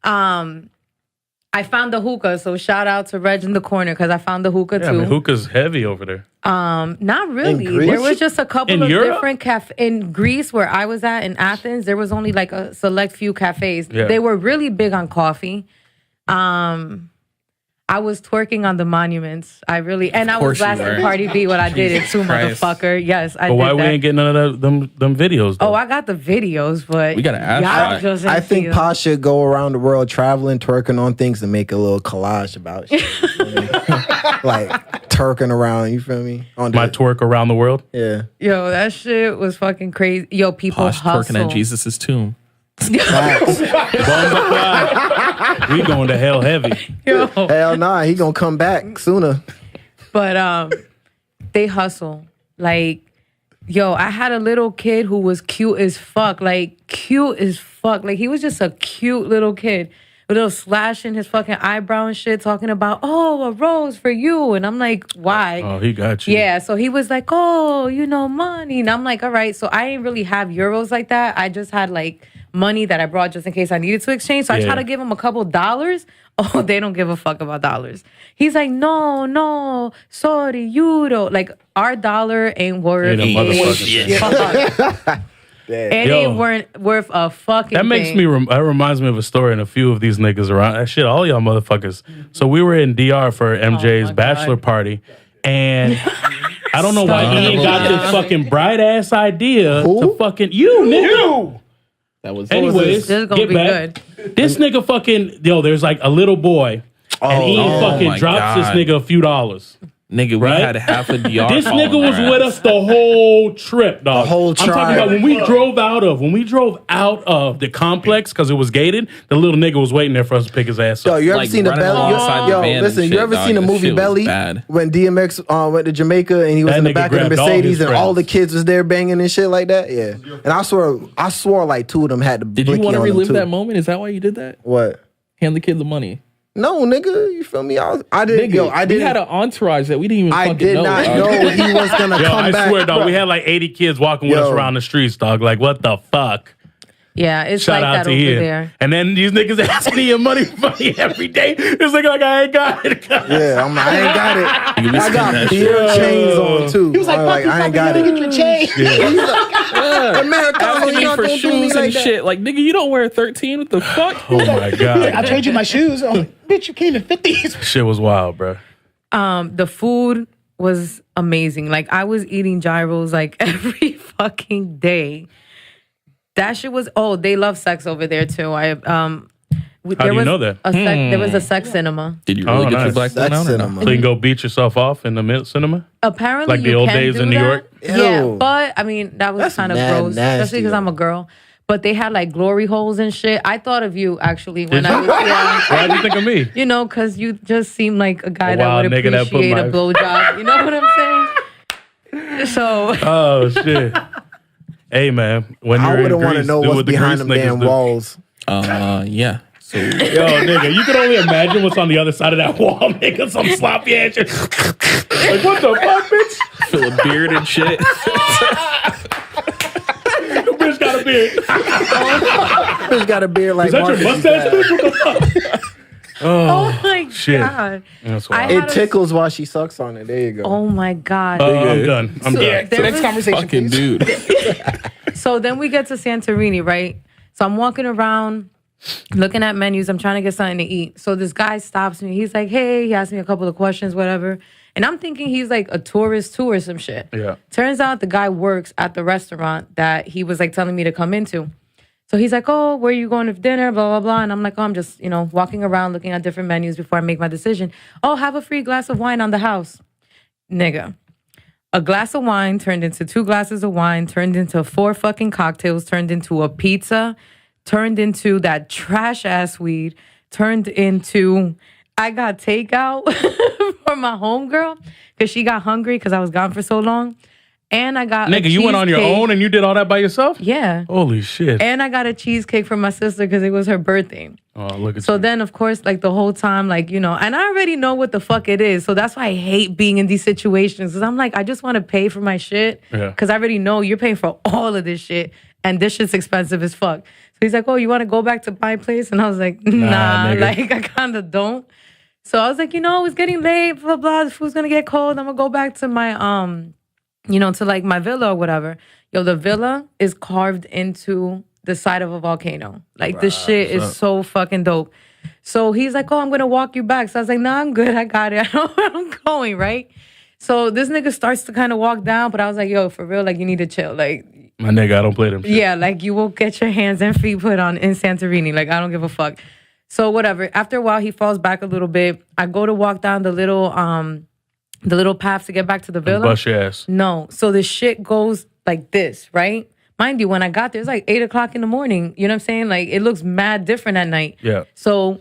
[SPEAKER 2] I found the hookah, so shout out to Reg in the corner because I found the hookah
[SPEAKER 1] Yeah, I
[SPEAKER 2] too.
[SPEAKER 1] mean, hookah's heavy over there.
[SPEAKER 2] Not really.
[SPEAKER 4] In Greece?
[SPEAKER 2] There was just a couple
[SPEAKER 1] In
[SPEAKER 2] of
[SPEAKER 1] Europe?
[SPEAKER 2] different cafes. In Greece, where I was at, in Athens, there was only like a select few cafes.
[SPEAKER 1] Yeah.
[SPEAKER 2] They were really big on coffee. I was twerking on the monuments. I was
[SPEAKER 3] course you
[SPEAKER 2] blasting
[SPEAKER 3] were.
[SPEAKER 2] Cardi B what I did it too,
[SPEAKER 3] Christ.
[SPEAKER 2] motherfucker. Yes, I
[SPEAKER 1] But
[SPEAKER 2] did
[SPEAKER 1] why
[SPEAKER 2] that.
[SPEAKER 1] we ain't getting none of them videos, though?
[SPEAKER 2] Oh, I got the videos, but
[SPEAKER 3] We gotta ask
[SPEAKER 2] y'all
[SPEAKER 3] that.
[SPEAKER 2] just
[SPEAKER 4] I
[SPEAKER 2] didn't
[SPEAKER 4] think
[SPEAKER 2] see them.
[SPEAKER 4] Pa should go around the world traveling, twerking on things and make a little collage about shit. You feel me? Like twerking around, you feel me? On
[SPEAKER 1] My
[SPEAKER 4] the,
[SPEAKER 1] twerk around the world?
[SPEAKER 4] yeah.
[SPEAKER 2] Yo, that shit was fucking crazy. Yo, people
[SPEAKER 3] Posh
[SPEAKER 2] hustle.
[SPEAKER 3] twerking at Jesus' tomb.
[SPEAKER 4] Facts.
[SPEAKER 1] We going to hell heavy.
[SPEAKER 2] Yo.
[SPEAKER 4] Hell nah, he gonna come back sooner.
[SPEAKER 2] But they hustle. Like Yo, I had a little kid who was cute as fuck. Like, cute as fuck. Like, he was just a cute little kid. A little slash in his fucking eyebrow and shit, talking about, oh, a rose for you. And I'm like, why?
[SPEAKER 1] Oh, he got you.
[SPEAKER 2] Yeah, so he was like, oh, money. And I'm like, all right. So I didn't really have euros like that. I just had like money that I brought just in case I needed to exchange. So I try to give him a couple dollars. Oh, they don't give a fuck about dollars. He's like, no, sorry, euro. Like, our dollar ain't worth
[SPEAKER 1] Fuck.
[SPEAKER 2] It ain't worth a fucking
[SPEAKER 1] That makes
[SPEAKER 2] thing.
[SPEAKER 1] me, that reminds me of a story and a few of these niggas around. That shit, all y'all motherfuckers. So we were in DR for MJ's bachelor party. And I don't know why Ian got this fucking bright ass idea to fucking, you nigga.
[SPEAKER 3] That was
[SPEAKER 1] Anyways,
[SPEAKER 2] This is gonna
[SPEAKER 1] get
[SPEAKER 2] be
[SPEAKER 1] back.
[SPEAKER 2] good.
[SPEAKER 1] This nigga fucking, there's like a little boy. And Ian fucking
[SPEAKER 3] my
[SPEAKER 1] drops
[SPEAKER 3] God.
[SPEAKER 1] this nigga a few dollars.
[SPEAKER 3] Nigga, we
[SPEAKER 1] Right?
[SPEAKER 3] had half a DR.
[SPEAKER 1] This nigga
[SPEAKER 3] following
[SPEAKER 1] was
[SPEAKER 3] our
[SPEAKER 1] with
[SPEAKER 3] ass.
[SPEAKER 1] us the whole trip, dog.
[SPEAKER 4] The whole
[SPEAKER 1] I'm talking
[SPEAKER 4] tribe.
[SPEAKER 1] about when we drove out of the complex because it was gated. The little nigga was waiting there for us to pick his ass
[SPEAKER 4] Yo,
[SPEAKER 1] up.
[SPEAKER 4] you ever
[SPEAKER 3] Like,
[SPEAKER 4] seen the
[SPEAKER 3] running
[SPEAKER 4] Belly?
[SPEAKER 3] alongside the
[SPEAKER 4] Yo,
[SPEAKER 3] van and
[SPEAKER 4] listen, you
[SPEAKER 3] shit,
[SPEAKER 4] ever
[SPEAKER 3] dog.
[SPEAKER 4] seen the
[SPEAKER 3] That
[SPEAKER 4] movie
[SPEAKER 3] shit was
[SPEAKER 4] Belly?
[SPEAKER 3] bad.
[SPEAKER 4] When DMX went to Jamaica and he was
[SPEAKER 1] That
[SPEAKER 4] in the
[SPEAKER 1] nigga
[SPEAKER 4] back of the
[SPEAKER 1] grabbed all his
[SPEAKER 4] Mercedes and all the
[SPEAKER 1] friends.
[SPEAKER 4] kids was there banging and shit like that? Yeah. And I swore like two of them had the
[SPEAKER 3] Did you
[SPEAKER 4] blicky
[SPEAKER 3] want to
[SPEAKER 4] on them,
[SPEAKER 3] relive
[SPEAKER 4] too.
[SPEAKER 3] that moment? Is that why you did that?
[SPEAKER 4] What?
[SPEAKER 3] Hand the kid the money.
[SPEAKER 4] No, nigga, you feel me? I didn't.
[SPEAKER 3] Nigga,
[SPEAKER 4] Yo, I
[SPEAKER 3] we
[SPEAKER 4] didn't.
[SPEAKER 3] had an entourage that we didn't even
[SPEAKER 4] I
[SPEAKER 3] fucking
[SPEAKER 4] did
[SPEAKER 3] know.
[SPEAKER 4] not
[SPEAKER 3] dog.
[SPEAKER 4] know he was gonna
[SPEAKER 1] Yo,
[SPEAKER 4] come
[SPEAKER 1] I
[SPEAKER 4] back.
[SPEAKER 1] swear, dog,
[SPEAKER 4] Bro.
[SPEAKER 1] we had like 80 kids walking with us
[SPEAKER 4] Yo.
[SPEAKER 1] around the streets, dog. Like, what the fuck?
[SPEAKER 2] Yeah, it's
[SPEAKER 1] Shout
[SPEAKER 2] like
[SPEAKER 1] out
[SPEAKER 2] that
[SPEAKER 1] to
[SPEAKER 2] over
[SPEAKER 1] here.
[SPEAKER 2] there.
[SPEAKER 1] And then these niggas asking me your money every day. It's like I ain't got it.
[SPEAKER 4] Yeah, I'm like, I ain't got it.
[SPEAKER 3] Nigga, we
[SPEAKER 4] I
[SPEAKER 3] spent
[SPEAKER 4] got
[SPEAKER 3] that
[SPEAKER 4] beer
[SPEAKER 3] shit.
[SPEAKER 4] chains on too.
[SPEAKER 5] He was like,
[SPEAKER 4] I'm
[SPEAKER 5] fuck you,
[SPEAKER 4] I ain't
[SPEAKER 5] fuck
[SPEAKER 4] got
[SPEAKER 5] you,
[SPEAKER 4] it.
[SPEAKER 5] get your chain.
[SPEAKER 4] Americano,
[SPEAKER 3] Asking
[SPEAKER 4] you
[SPEAKER 3] me
[SPEAKER 4] know,
[SPEAKER 3] for
[SPEAKER 4] don't do me
[SPEAKER 3] shoes
[SPEAKER 4] like
[SPEAKER 3] and
[SPEAKER 4] that.
[SPEAKER 3] shit. Like, nigga, you don't wear 13. What the fuck?
[SPEAKER 1] Oh my
[SPEAKER 5] I
[SPEAKER 1] God.
[SPEAKER 5] trade you my shoes. I'm like, bitch, you came in 50s.
[SPEAKER 1] Shit was wild, bro.
[SPEAKER 2] The food was amazing. Like, I was eating gyros like every fucking day. That shit was. Oh, they love sex over there too.
[SPEAKER 1] How do you know that?
[SPEAKER 2] There was a sex cinema.
[SPEAKER 3] Did you really
[SPEAKER 1] Oh,
[SPEAKER 3] get your
[SPEAKER 1] nice.
[SPEAKER 3] black
[SPEAKER 4] Sex
[SPEAKER 3] one out or no?
[SPEAKER 4] cinema.
[SPEAKER 1] So you can go beat yourself off in the cinema?
[SPEAKER 2] Apparently,
[SPEAKER 1] Like the
[SPEAKER 2] you
[SPEAKER 1] old
[SPEAKER 2] can
[SPEAKER 1] days
[SPEAKER 2] do
[SPEAKER 1] in New
[SPEAKER 2] that.
[SPEAKER 1] York?
[SPEAKER 2] Yeah,
[SPEAKER 4] Ew.
[SPEAKER 2] but I mean that was
[SPEAKER 4] That's
[SPEAKER 2] kind of
[SPEAKER 4] mad
[SPEAKER 2] gross,
[SPEAKER 4] nasty,
[SPEAKER 2] especially because
[SPEAKER 4] yo.
[SPEAKER 2] I'm a girl. But they had like glory holes and shit. I thought of you actually when
[SPEAKER 1] Did
[SPEAKER 2] I
[SPEAKER 1] you?
[SPEAKER 2] was yeah.
[SPEAKER 1] Why'd you think of me?
[SPEAKER 2] You know, because you just seem like a guy
[SPEAKER 1] A
[SPEAKER 2] that
[SPEAKER 1] wild
[SPEAKER 2] would
[SPEAKER 1] nigga that put
[SPEAKER 2] appreciate a
[SPEAKER 1] my-
[SPEAKER 2] blowjob. You know what I'm saying? So
[SPEAKER 1] Oh, shit. Hey, man. When
[SPEAKER 4] I
[SPEAKER 1] you're in
[SPEAKER 4] wouldn't want to
[SPEAKER 1] Greece,
[SPEAKER 4] know
[SPEAKER 1] do
[SPEAKER 4] what's
[SPEAKER 1] what the
[SPEAKER 4] behind
[SPEAKER 1] Greece
[SPEAKER 4] them
[SPEAKER 1] niggas
[SPEAKER 4] damn
[SPEAKER 1] do.
[SPEAKER 4] walls.
[SPEAKER 3] Yeah. So
[SPEAKER 1] Yo, nigga, you can only imagine what's on the other side of that wall, nigga. Some sloppy ass shit. Like, what the fuck, bitch?
[SPEAKER 3] full of beard and shit.
[SPEAKER 1] The bitch got a beard.
[SPEAKER 4] Bitch got a beard like
[SPEAKER 1] Is that your
[SPEAKER 4] Marcus
[SPEAKER 1] mustache,
[SPEAKER 4] used to have.
[SPEAKER 1] bitch? What the fuck?
[SPEAKER 2] oh my
[SPEAKER 1] shit.
[SPEAKER 2] god,
[SPEAKER 1] That's
[SPEAKER 2] I
[SPEAKER 1] wild.
[SPEAKER 2] had
[SPEAKER 4] It
[SPEAKER 2] a-
[SPEAKER 4] tickles while she sucks on it. There you go.
[SPEAKER 2] Oh my god.
[SPEAKER 1] I'm done. I'm
[SPEAKER 2] So
[SPEAKER 1] done.
[SPEAKER 2] there
[SPEAKER 5] Next
[SPEAKER 2] was-
[SPEAKER 5] conversation,
[SPEAKER 3] Fucking
[SPEAKER 5] please.
[SPEAKER 3] dude.
[SPEAKER 2] So then we get to Santorini, right? So I'm walking around looking at menus. I'm trying to get something to eat. So this guy stops me. He's like, hey, he asked me a couple of questions, whatever. And I'm thinking he's like a tourist too or some shit.
[SPEAKER 1] Yeah.
[SPEAKER 2] Turns out the guy works at the restaurant that he was like telling me to come into. So he's like, oh, where are you going for dinner? Blah, blah, blah. And I'm like, oh, I'm just, walking around looking at different menus before I make my decision. Oh, have a free glass of wine on the house. Nigga. A glass of wine turned into 2 glasses of wine, turned into 4 fucking cocktails, turned into a pizza, turned into that trash ass weed, turned into I got takeout for my homegirl because she got hungry because I was gone for so long. And I got
[SPEAKER 1] Nigga, you went on your
[SPEAKER 2] cheesecake.
[SPEAKER 1] own and you did all that by yourself?
[SPEAKER 2] Yeah.
[SPEAKER 1] Holy shit.
[SPEAKER 2] And I got a cheesecake for my sister because it was her birthday.
[SPEAKER 1] Oh, look at
[SPEAKER 2] So
[SPEAKER 1] you.
[SPEAKER 2] then, of course, like the whole time, like, and I already know what the fuck it is. So that's why I hate being in these situations. Because I'm like, I just want to pay for my shit.
[SPEAKER 1] Yeah.
[SPEAKER 2] Because I already know you're paying for all of this shit. And this shit's expensive as fuck. So he's like, oh, you want to go back to my place? And I was like, nah,
[SPEAKER 1] nigga.
[SPEAKER 2] like, I kind of don't. So I was like, it's getting late, blah, blah. The food's going to get cold. I'm going to go back to my, to like my villa or whatever. Yo, the villa is carved into the side of a volcano. Like, this shit is so fucking dope. So he's like, oh, I'm going to walk you back. So I was like, nah, I'm good. I got it. I know where I'm going, right? So this nigga starts to kind of walk down, but I was like, yo, for real, like, you need to chill. Like,
[SPEAKER 1] My nigga, I don't play them shit.
[SPEAKER 2] yeah, like, you will get your hands and feet put on in Santorini. Like, I don't give a fuck. So whatever. After a while, he falls back a little bit. I go to walk down the little path to get back to the villa.
[SPEAKER 1] Bust your ass.
[SPEAKER 2] No. So the shit goes like this, right? Mind you, when I got there, it's like 8 o'clock in the morning. You know what I'm saying? Like, it looks mad different at night.
[SPEAKER 1] Yeah.
[SPEAKER 2] So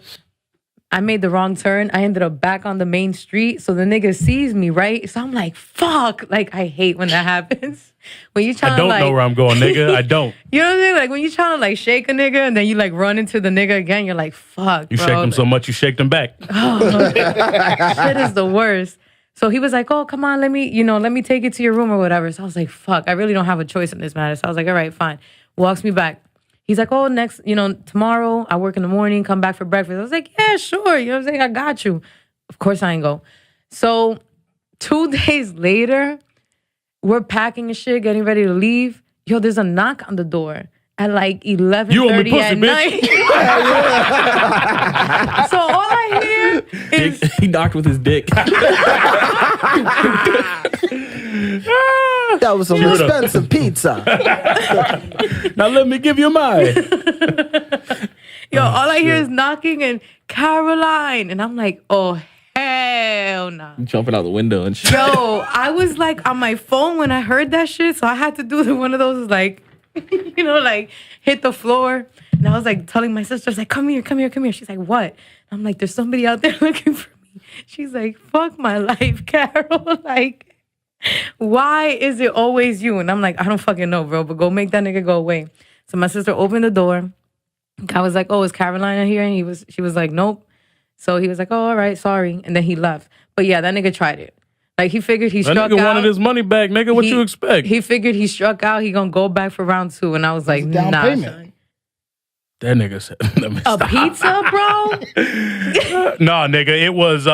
[SPEAKER 2] I made the wrong turn. I ended up back on the main street. So the nigga sees me, right? So I'm like, fuck. Like, I hate when that happens. When you try
[SPEAKER 1] I don't
[SPEAKER 2] to, like,
[SPEAKER 1] know where I'm going, nigga. I don't.
[SPEAKER 2] You know what I'm saying? Like, when you trying to, like, shake a nigga and then you, like, run into the nigga again, you're like, fuck,
[SPEAKER 1] You
[SPEAKER 2] bro.
[SPEAKER 1] shake them so much, you shake them back.
[SPEAKER 2] Shit is the worst. So he was like, oh, come on, let me take it to your room or whatever. So I was like, fuck, I really don't have a choice in this matter. So I was like, all right, fine. Walks me back. He's like, oh, tomorrow I work in the morning, come back for breakfast. I was like, yeah, sure. You know what I'm saying? I got you. Of course I ain't go. So 2 days later, we're packing and shit, getting ready to leave. Yo, there's a knock on the door at like 11:30 at night. So all I hear is
[SPEAKER 3] He knocked with his dick.
[SPEAKER 4] That was some expensive pizza.
[SPEAKER 1] Now let me give you mine.
[SPEAKER 2] all I hear is knocking and Caroline, and I'm like, oh hell no.
[SPEAKER 3] Jumping out the window and shit.
[SPEAKER 2] Yo, I was like on my phone when I heard that shit, so I had to do one of those like, like hit the floor. And I was like telling my sister, I was like, come here. She's like, what? I'm like, there's somebody out there looking for me. She's like, fuck my life, Carol. Like, why is it always you? And I'm like, I don't fucking know, bro, but go make that nigga go away. So my sister opened the door. I was like, oh, is Carolina here? And she was like, nope. So he was like, oh, all right, sorry. And then he left. But yeah, that nigga tried it. Like, he figured he struck out.
[SPEAKER 1] That nigga wanted his money back, nigga. What you expect?
[SPEAKER 2] He figured he struck out. He gonna go back for round 2. And I was like,
[SPEAKER 5] Down
[SPEAKER 2] nah,
[SPEAKER 5] payment.
[SPEAKER 2] son.
[SPEAKER 1] That nigga said, let me
[SPEAKER 2] A
[SPEAKER 1] stop.
[SPEAKER 2] pizza, bro?
[SPEAKER 1] Nah, nigga. It was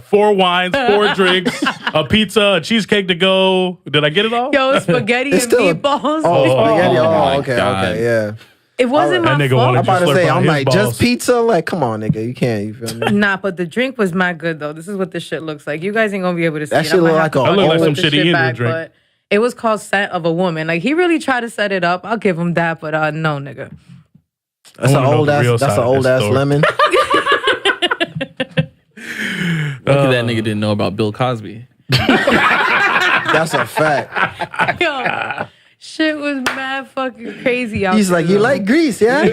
[SPEAKER 1] 4 wines, 4 drinks, a pizza, a cheesecake to go. Did I get it all?
[SPEAKER 2] Yo, spaghetti and
[SPEAKER 4] still
[SPEAKER 2] meatballs.
[SPEAKER 4] Spaghetti.
[SPEAKER 3] my
[SPEAKER 4] Okay,
[SPEAKER 3] God.
[SPEAKER 4] yeah.
[SPEAKER 2] It wasn't
[SPEAKER 1] That
[SPEAKER 2] my
[SPEAKER 1] nigga wanted
[SPEAKER 2] fault.
[SPEAKER 4] I'm about to
[SPEAKER 1] slurp
[SPEAKER 4] say,
[SPEAKER 1] on
[SPEAKER 4] I'm
[SPEAKER 1] his
[SPEAKER 4] like,
[SPEAKER 1] balls.
[SPEAKER 4] just pizza? Like, come on, nigga. You can't. You feel me?
[SPEAKER 2] Nah, but the drink was mad good, though. This is what this shit looks like. You guys ain't gonna be able to see
[SPEAKER 4] That
[SPEAKER 2] it.
[SPEAKER 4] shit
[SPEAKER 2] I might
[SPEAKER 4] look
[SPEAKER 2] have
[SPEAKER 4] like
[SPEAKER 2] to
[SPEAKER 4] a-
[SPEAKER 2] fucking
[SPEAKER 4] That look like
[SPEAKER 2] put
[SPEAKER 1] some
[SPEAKER 2] the
[SPEAKER 1] shit he
[SPEAKER 2] shit
[SPEAKER 1] eating to
[SPEAKER 2] back,
[SPEAKER 1] drink.
[SPEAKER 2] but it was called Scent of a Woman. Like, he really tried to set it up. I'll give him that, but no, nigga.
[SPEAKER 4] That's an
[SPEAKER 1] wanna know
[SPEAKER 4] old
[SPEAKER 1] the real
[SPEAKER 4] ass. That's
[SPEAKER 1] side
[SPEAKER 4] an
[SPEAKER 1] of
[SPEAKER 4] old
[SPEAKER 1] this
[SPEAKER 4] ass
[SPEAKER 1] story.
[SPEAKER 4] lemon.
[SPEAKER 3] Lucky that nigga didn't know about Bill Cosby.
[SPEAKER 4] That's a fact.
[SPEAKER 2] Yo, shit was mad fucking crazy out
[SPEAKER 4] He's
[SPEAKER 2] there,
[SPEAKER 4] like, you
[SPEAKER 2] though.
[SPEAKER 4] like grease, yeah?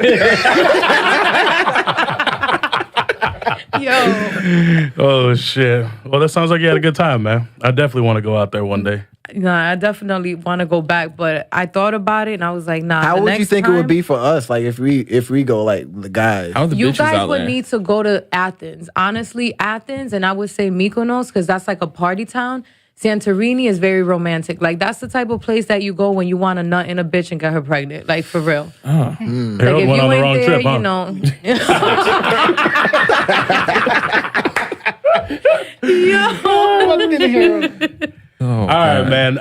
[SPEAKER 2] Yo.
[SPEAKER 1] Oh, shit. Well, that sounds like you had a good time, man. I definitely want to go out there one day.
[SPEAKER 2] Nah, I definitely want to go back, but I thought about it and I was like, nah.
[SPEAKER 4] How
[SPEAKER 2] the
[SPEAKER 4] would you
[SPEAKER 2] next
[SPEAKER 4] think it would
[SPEAKER 2] time,
[SPEAKER 4] be for us? Like, if we go, like, the guys.
[SPEAKER 3] How are the
[SPEAKER 2] You
[SPEAKER 3] bitches
[SPEAKER 2] guys
[SPEAKER 3] out
[SPEAKER 2] would
[SPEAKER 3] there?
[SPEAKER 2] need to go to Athens. Honestly, Athens, and I would say Mykonos, because that's like a party town. Santorini is very romantic. Like, that's the type of place that you go when you want to nut in a bitch and get her pregnant. Like, for real.
[SPEAKER 1] Harold
[SPEAKER 2] Like, if
[SPEAKER 1] went
[SPEAKER 2] you
[SPEAKER 1] on the
[SPEAKER 2] ain't
[SPEAKER 1] wrong
[SPEAKER 2] there,
[SPEAKER 1] trip, huh?
[SPEAKER 2] you know.
[SPEAKER 3] Oh,
[SPEAKER 1] All right, man.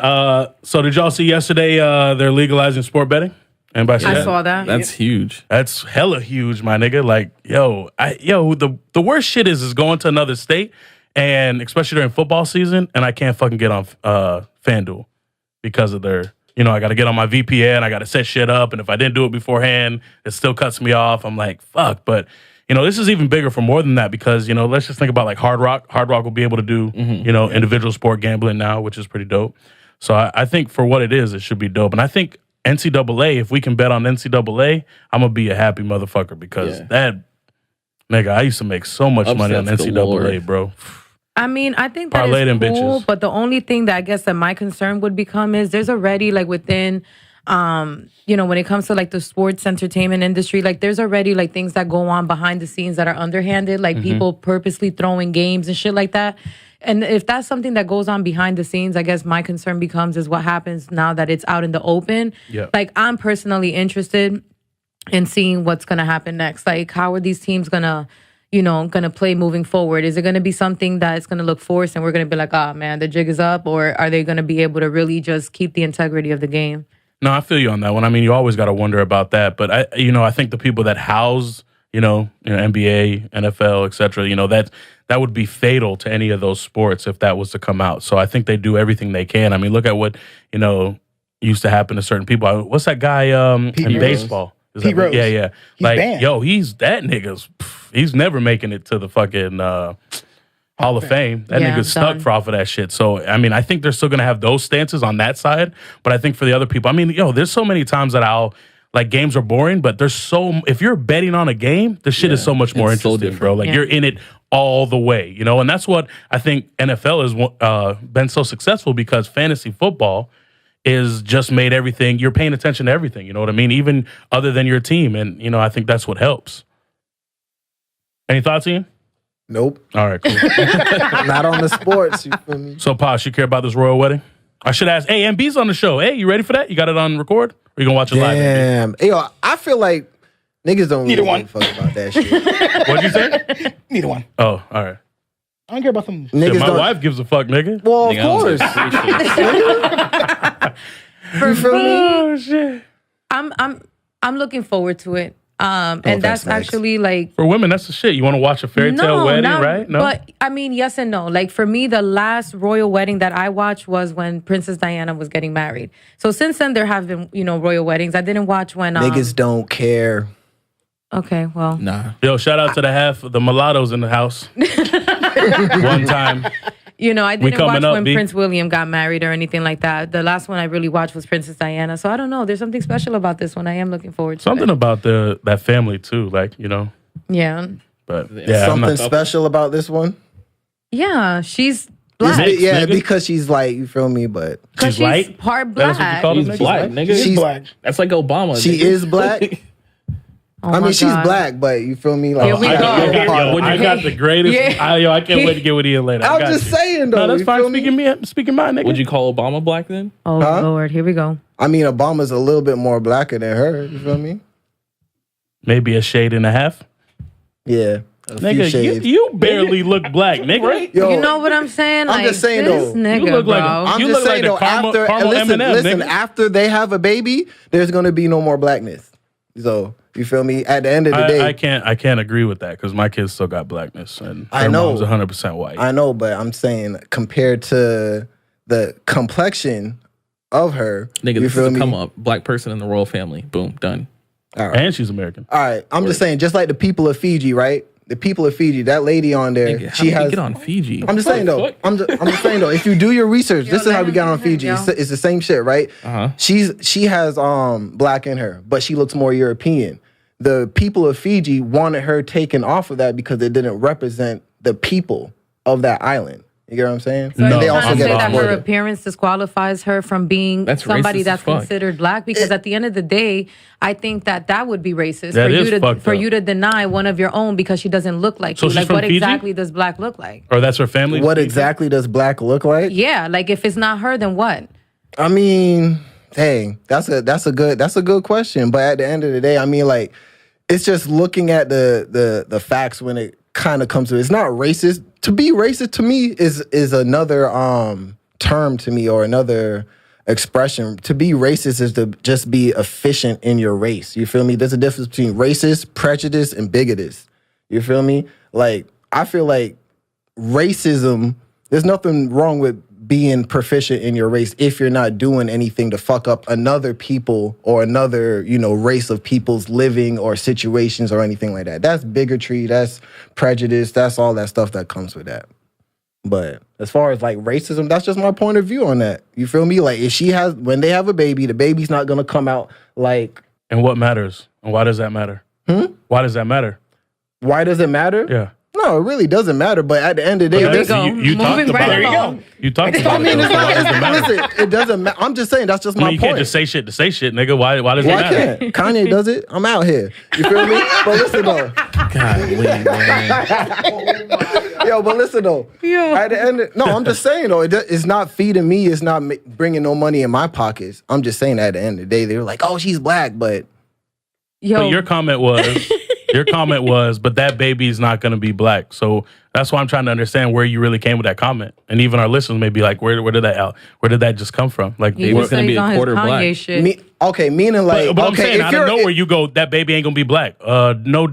[SPEAKER 1] So did y'all see yesterday they're legalizing sport betting? Anybody see
[SPEAKER 2] I
[SPEAKER 1] that?
[SPEAKER 2] saw that.
[SPEAKER 3] That's huge.
[SPEAKER 1] That's hella huge, my nigga. Like, the worst shit is going to another state, and especially during football season, and I can't fucking get on FanDuel because of their, I got to get on my VPN, I got to set shit up, and if I didn't do it beforehand, it still cuts me off. I'm like, fuck. But, this is even bigger for more than that because, let's just think about like Hard Rock. Hard Rock will be able to do, individual sport gambling now, which is pretty dope. So I think for what it is, it should be dope. And I think NCAA, if we can bet on NCAA, I'm going to be a happy motherfucker because that, nigga, I used to make so much money on
[SPEAKER 3] Upsets
[SPEAKER 1] NCAA,
[SPEAKER 3] galore.
[SPEAKER 1] bro.
[SPEAKER 2] I mean, I think that
[SPEAKER 1] Parlay
[SPEAKER 2] is
[SPEAKER 1] them
[SPEAKER 2] cool,
[SPEAKER 1] bitches.
[SPEAKER 2] but the only thing that I guess that my concern would become is there's already like within, when it comes to like the sports entertainment industry, like there's already like things that go on behind the scenes that are underhanded, like people purposely throwing games and shit like that. And if that's something that goes on behind the scenes, I guess my concern becomes is what happens now that it's out in the open.
[SPEAKER 1] Yeah.
[SPEAKER 2] Like, I'm personally interested in seeing what's going to happen next. Like, how are these teams going to play moving forward? Is it going to be something that's going to look forced and we're going to be like, oh man, the jig is up? Or are they going to be able to really just keep the integrity of the game?
[SPEAKER 1] No, I feel you on that one. I mean, you always got to wonder about that. But I think the people that house, NBA, NFL, et cetera, that would be fatal to any of those sports if that was to come out. So I think they do everything they can. I mean, look at what, used to happen to certain people. What's that guy in
[SPEAKER 5] Rose.
[SPEAKER 1] baseball? Is
[SPEAKER 5] Pete
[SPEAKER 1] that-
[SPEAKER 5] Rose.
[SPEAKER 1] Yeah.
[SPEAKER 5] He's
[SPEAKER 1] Like,
[SPEAKER 5] banned.
[SPEAKER 1] he's that nigga's, he's never making it to the fucking Hall of Fame. That
[SPEAKER 2] Yeah,
[SPEAKER 1] nigga's stuck
[SPEAKER 2] done.
[SPEAKER 1] for off of that shit. So, I mean, I think they're still going to have those stances on that side. But I think for the other people, I mean, there's so many times that I'll like games are boring, but there's if you're betting on a game, the shit is so much more
[SPEAKER 3] it's so
[SPEAKER 1] interesting,
[SPEAKER 3] different.
[SPEAKER 1] bro. Like you're in it all the way, you know? And that's what I think NFL has been so successful because fantasy football is just made everything, you're paying attention to everything, you know what I mean? Even other than your team. And, you know, I think that's what helps. Any thoughts, Ian?
[SPEAKER 4] Nope.
[SPEAKER 1] All right, cool.
[SPEAKER 4] Not on the sports. You feel me?
[SPEAKER 1] So, Posh, you care about this royal wedding? I should ask, hey, MB's on the show. Hey, you ready for that? You got it on record? Or you going to watch it live?
[SPEAKER 4] Damn. Yo, I feel like niggas don't
[SPEAKER 5] Neither
[SPEAKER 4] really
[SPEAKER 5] one.
[SPEAKER 4] give a fuck about that shit.
[SPEAKER 1] What'd you say?
[SPEAKER 5] Neither one.
[SPEAKER 1] Oh, all right.
[SPEAKER 5] I don't care about them.
[SPEAKER 4] Niggas
[SPEAKER 1] Shit, my
[SPEAKER 4] don't.
[SPEAKER 1] wife gives a fuck, nigga.
[SPEAKER 4] Well, of
[SPEAKER 3] Nigga, I
[SPEAKER 4] course.
[SPEAKER 3] was
[SPEAKER 4] You feel me?
[SPEAKER 1] Oh, shit.
[SPEAKER 2] I'm looking forward to it. And
[SPEAKER 4] thanks,
[SPEAKER 2] that's
[SPEAKER 4] Max.
[SPEAKER 2] actually like
[SPEAKER 1] For women, that's the shit. You want to watch a fairy tale wedding, right? No.
[SPEAKER 2] But I mean, yes and no. Like for me, the last royal wedding that I watched was when Princess Diana was getting married. So since then, there have been, you know, royal weddings. I didn't watch when
[SPEAKER 4] Niggas don't care.
[SPEAKER 2] Okay, well,
[SPEAKER 3] Nah.
[SPEAKER 1] Yo, shout out to the half of the mulattoes in the house. One time.
[SPEAKER 2] you know, I didn't
[SPEAKER 1] coming
[SPEAKER 2] watch
[SPEAKER 1] up,
[SPEAKER 2] when
[SPEAKER 1] B.
[SPEAKER 2] Prince William got married or anything like that. The last one I really watched was Princess Diana. So I don't know. There's something special about this one. I am looking forward to
[SPEAKER 1] Something
[SPEAKER 2] it.
[SPEAKER 1] about that family, too. Like, you know.
[SPEAKER 2] Yeah,
[SPEAKER 1] But, yeah, I'm
[SPEAKER 4] Something
[SPEAKER 1] not.
[SPEAKER 4] special about this one?
[SPEAKER 2] yeah. She's black.
[SPEAKER 1] Mixed,
[SPEAKER 4] Yeah,
[SPEAKER 1] nigga.
[SPEAKER 4] because she's like, you feel me? But
[SPEAKER 2] Because
[SPEAKER 1] She's white?
[SPEAKER 2] part
[SPEAKER 1] That was what you
[SPEAKER 2] black.
[SPEAKER 1] called her?
[SPEAKER 3] He's
[SPEAKER 1] Nigga?
[SPEAKER 3] black, nigga.
[SPEAKER 5] She's black.
[SPEAKER 3] That's like Obama.
[SPEAKER 4] she
[SPEAKER 3] nigga.
[SPEAKER 4] is black.
[SPEAKER 2] Oh
[SPEAKER 4] I
[SPEAKER 2] my
[SPEAKER 4] mean, she's
[SPEAKER 2] God.
[SPEAKER 4] black, but you feel me? Like,
[SPEAKER 2] Here we
[SPEAKER 1] I
[SPEAKER 2] go.
[SPEAKER 1] got,
[SPEAKER 2] Yo,
[SPEAKER 1] I got the greatest.
[SPEAKER 2] Yeah.
[SPEAKER 1] I can't wait to get with Ian later. I
[SPEAKER 4] I'm
[SPEAKER 1] got
[SPEAKER 4] just
[SPEAKER 1] you.
[SPEAKER 4] saying, though.
[SPEAKER 1] No, that's
[SPEAKER 4] you
[SPEAKER 1] fine.
[SPEAKER 4] feel me?
[SPEAKER 1] Speaking mine, nigga.
[SPEAKER 3] Would you call Obama black then?
[SPEAKER 2] Oh
[SPEAKER 4] Huh?
[SPEAKER 2] Lord, here we go.
[SPEAKER 4] I mean, Obama's a little bit more blacker than her. You feel me?
[SPEAKER 1] Maybe a shade and a half?
[SPEAKER 4] Yeah. A few
[SPEAKER 1] Nigga, you,
[SPEAKER 4] shades.
[SPEAKER 1] you barely look black, nigga.
[SPEAKER 4] Yo,
[SPEAKER 2] You know what I'm saying?
[SPEAKER 4] I'm
[SPEAKER 2] Like,
[SPEAKER 4] just saying,
[SPEAKER 2] this
[SPEAKER 4] though.
[SPEAKER 2] nigga,
[SPEAKER 1] You look like a-
[SPEAKER 2] bro.
[SPEAKER 4] I'm
[SPEAKER 1] You
[SPEAKER 4] just
[SPEAKER 1] look like
[SPEAKER 4] saying
[SPEAKER 1] the
[SPEAKER 4] though,
[SPEAKER 1] caramel
[SPEAKER 4] listen,
[SPEAKER 1] M&M, nigga.
[SPEAKER 4] after they have a baby, there's gonna be no more blackness. So you feel me? At the end of the day,
[SPEAKER 1] I can't agree with that because my kids still got blackness and
[SPEAKER 4] I
[SPEAKER 1] her
[SPEAKER 4] know.
[SPEAKER 1] mom's 100% white.
[SPEAKER 4] I know, but I'm saying compared to the complexion of her,
[SPEAKER 3] Nigga,
[SPEAKER 4] you
[SPEAKER 3] this
[SPEAKER 4] feel
[SPEAKER 3] is a
[SPEAKER 4] me?
[SPEAKER 3] come up. Black person in the royal family. Boom, done.
[SPEAKER 4] All right,
[SPEAKER 1] And she's American.
[SPEAKER 4] all right. I'm just saying, just like the people of Fiji, right? The people of Fiji, that lady on there,
[SPEAKER 3] Nigga, how
[SPEAKER 4] she
[SPEAKER 3] did
[SPEAKER 4] has.
[SPEAKER 3] we get on Fiji?
[SPEAKER 4] I'm just saying though.
[SPEAKER 3] Fuck?
[SPEAKER 4] I'm just saying though. If you do your research, this is how we got on Fiji.
[SPEAKER 2] yo.
[SPEAKER 4] It's the same shit, right?
[SPEAKER 3] Uh-huh.
[SPEAKER 4] She has black in her, but she looks more European. The people of Fiji wanted her taken off of that because it didn't represent the people of that island. You get what I'm saying?
[SPEAKER 2] So
[SPEAKER 1] No,
[SPEAKER 2] you're
[SPEAKER 4] they
[SPEAKER 2] trying
[SPEAKER 4] also
[SPEAKER 2] to say
[SPEAKER 4] get
[SPEAKER 2] that her
[SPEAKER 4] exploited.
[SPEAKER 2] appearance disqualifies her from being
[SPEAKER 3] That's
[SPEAKER 2] somebody
[SPEAKER 3] racist
[SPEAKER 2] that's
[SPEAKER 3] as fuck.
[SPEAKER 2] considered black? Because at the end of the day, I think that would be racist
[SPEAKER 1] That is
[SPEAKER 2] for
[SPEAKER 1] fucked up.
[SPEAKER 2] you to deny one of your own because she doesn't look like
[SPEAKER 1] So
[SPEAKER 2] you.
[SPEAKER 1] she's
[SPEAKER 2] Like,
[SPEAKER 1] from
[SPEAKER 2] what
[SPEAKER 1] Fiji?
[SPEAKER 2] exactly does black look like?
[SPEAKER 1] Or that's her family?
[SPEAKER 4] What exactly does black look like?
[SPEAKER 2] Yeah, like if it's not her, then what?
[SPEAKER 4] I mean, dang, that's a good question. But at the end of the day, I mean, like, it's just looking at the facts when it kind of comes to it. It's not racist. To be racist to me is another term to me, or another expression. To be racist is to just be efficient in your race. You feel me? There's a difference between racist, prejudice, and bigotous. You feel me? Like, I feel like racism, there's nothing wrong with being proficient in your race if you're not doing anything to fuck up another people or another, race of people's living or situations or anything like that. That's bigotry, that's prejudice, that's all that stuff that comes with that. But as far as like racism, that's just my point of view on that. You feel me? Like, when they have a baby, the baby's not gonna come out like.
[SPEAKER 1] And what matters? And why does that matter? Why does that matter?
[SPEAKER 4] Why does it matter?
[SPEAKER 1] Yeah.
[SPEAKER 4] No, it really doesn't matter. But at the end of the day,
[SPEAKER 1] But
[SPEAKER 2] There we
[SPEAKER 1] that's-
[SPEAKER 2] go.
[SPEAKER 1] you talked
[SPEAKER 2] Moving
[SPEAKER 1] about
[SPEAKER 2] right
[SPEAKER 1] it.
[SPEAKER 2] along.
[SPEAKER 1] You talked about
[SPEAKER 4] I mean,
[SPEAKER 1] it.
[SPEAKER 4] it's
[SPEAKER 1] So why does it
[SPEAKER 4] not,
[SPEAKER 1] matter?
[SPEAKER 4] listen, it doesn't matter. I'm just saying, that's just
[SPEAKER 1] I
[SPEAKER 4] my
[SPEAKER 1] mean, you
[SPEAKER 4] point.
[SPEAKER 1] can't just say shit to say shit, nigga. Why does it
[SPEAKER 4] Well, I
[SPEAKER 1] matter?
[SPEAKER 4] can't. Kanye does it. I'm out here. You feel me? But listen though.
[SPEAKER 3] Golly, man.
[SPEAKER 4] Yo, but listen though.
[SPEAKER 2] Yo.
[SPEAKER 4] At the end, no, I'm just saying though. It's not feeding me. It's not bringing no money in my pockets. I'm just saying at the end of the day, they were like, "Oh, she's black," but
[SPEAKER 2] Yo,
[SPEAKER 1] But your comment was, but that baby's not going to be black. So that's why I'm trying to understand where you really came with that comment. And even our listeners may be like, where did that just come from? Like,
[SPEAKER 2] he
[SPEAKER 1] they
[SPEAKER 3] was
[SPEAKER 2] just
[SPEAKER 3] gonna
[SPEAKER 2] said
[SPEAKER 3] be
[SPEAKER 2] he's
[SPEAKER 3] a
[SPEAKER 2] on his
[SPEAKER 3] quarter
[SPEAKER 2] Kanye
[SPEAKER 3] black.
[SPEAKER 2] shit.
[SPEAKER 4] meaning like,
[SPEAKER 1] but I'm
[SPEAKER 4] okay,
[SPEAKER 1] saying,
[SPEAKER 4] if
[SPEAKER 1] out of
[SPEAKER 4] you're
[SPEAKER 1] nowhere, you go, that baby ain't gonna be black. No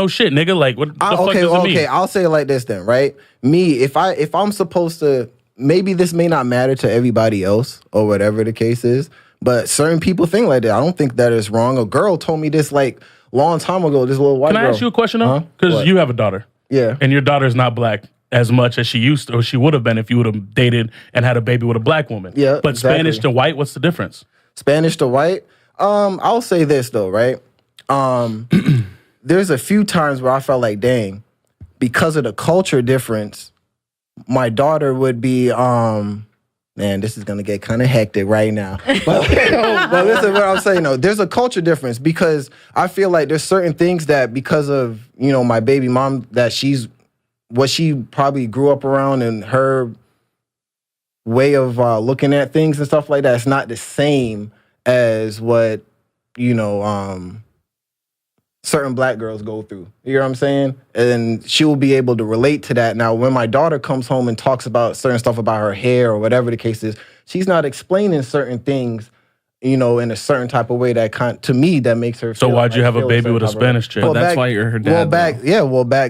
[SPEAKER 1] shit, nigga. Like, what the fuck does it mean?
[SPEAKER 4] I'll say it like this then, right? Me, if I'm supposed to, maybe this may not matter to everybody else or whatever the case is, but certain people think like that. I don't think that is wrong. A girl told me this like long time ago. This little white
[SPEAKER 1] Can
[SPEAKER 4] girl.
[SPEAKER 1] I ask you a question though?
[SPEAKER 4] Huh?
[SPEAKER 1] Because
[SPEAKER 4] What?
[SPEAKER 1] you have a daughter.
[SPEAKER 4] Yeah.
[SPEAKER 1] And your daughter's not black as much as she used to, or she would have been if you would have dated and had a baby with a black woman.
[SPEAKER 4] Yeah,
[SPEAKER 1] But
[SPEAKER 4] exactly.
[SPEAKER 1] Spanish to white, what's the difference?
[SPEAKER 4] Spanish to white. I'll say this though, right? There's a few times where I felt like, dang, because of the culture difference, my daughter would be, man, this is gonna get kind of hectic right now. But listen, what I'm saying though, there's a culture difference because I feel like there's certain things that because of my baby mom that what she probably grew up around and her way of looking at things and stuff like that, it's not the same as what certain black girls go through. You know what I'm saying? And she will be able to relate to that. Now, when my daughter comes home and talks about certain stuff about her hair or whatever the case is, she's not explaining certain things, in a certain type of way that to me that makes her.
[SPEAKER 1] So why'd you have a baby with a Spanish chick?
[SPEAKER 3] Well, that's why you're her dad.
[SPEAKER 4] Back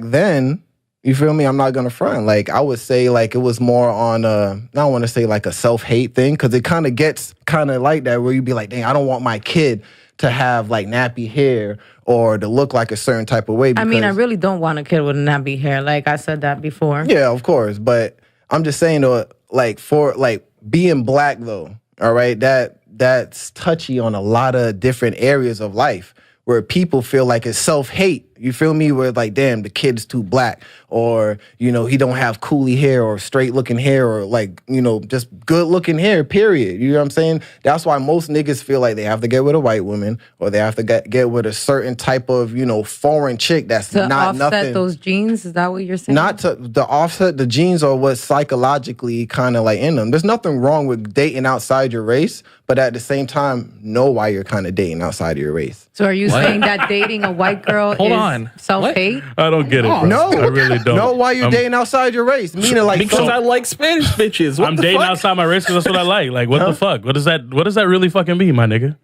[SPEAKER 4] then. You feel me? I'm not gonna front. Like I would say, like it was more on I don't want to say like a self-hate thing because it kind of gets kind of like that where you be like, dang, I don't want my kid to have like nappy hair or to look like a certain type of way.
[SPEAKER 2] I mean, I really don't want a kid with nappy hair. Like I said that before.
[SPEAKER 4] Yeah, of course. But I'm just saying though, like for like being black though, all right, that's touchy on a lot of different areas of life where people feel like it's self-hate. You feel me? Where like, damn, the kid's too black, or he don't have coolie hair or straight looking hair, or like just good looking hair. Period. You know what I'm saying? That's why most niggas feel like they have to get with a white woman, or they have to get with a certain type of foreign chick that's
[SPEAKER 2] to
[SPEAKER 4] not
[SPEAKER 2] offset
[SPEAKER 4] nothing.
[SPEAKER 2] Those genes. Is that what you're saying?
[SPEAKER 4] Not to the offset. The genes are what's psychologically kind of like in them. There's nothing wrong with dating outside your race, but at the same time, know why you're kind of dating outside of your race.
[SPEAKER 2] So are you saying that dating a white girl is self-hate?
[SPEAKER 1] I don't get it. Bro.
[SPEAKER 4] No,
[SPEAKER 1] I really don't.
[SPEAKER 4] Know why you're dating outside your race? Meaning like
[SPEAKER 3] because I like Spanish bitches.
[SPEAKER 1] I'm dating outside my race because that's what I like. Like what the fuck? What does that really fucking mean, my nigga?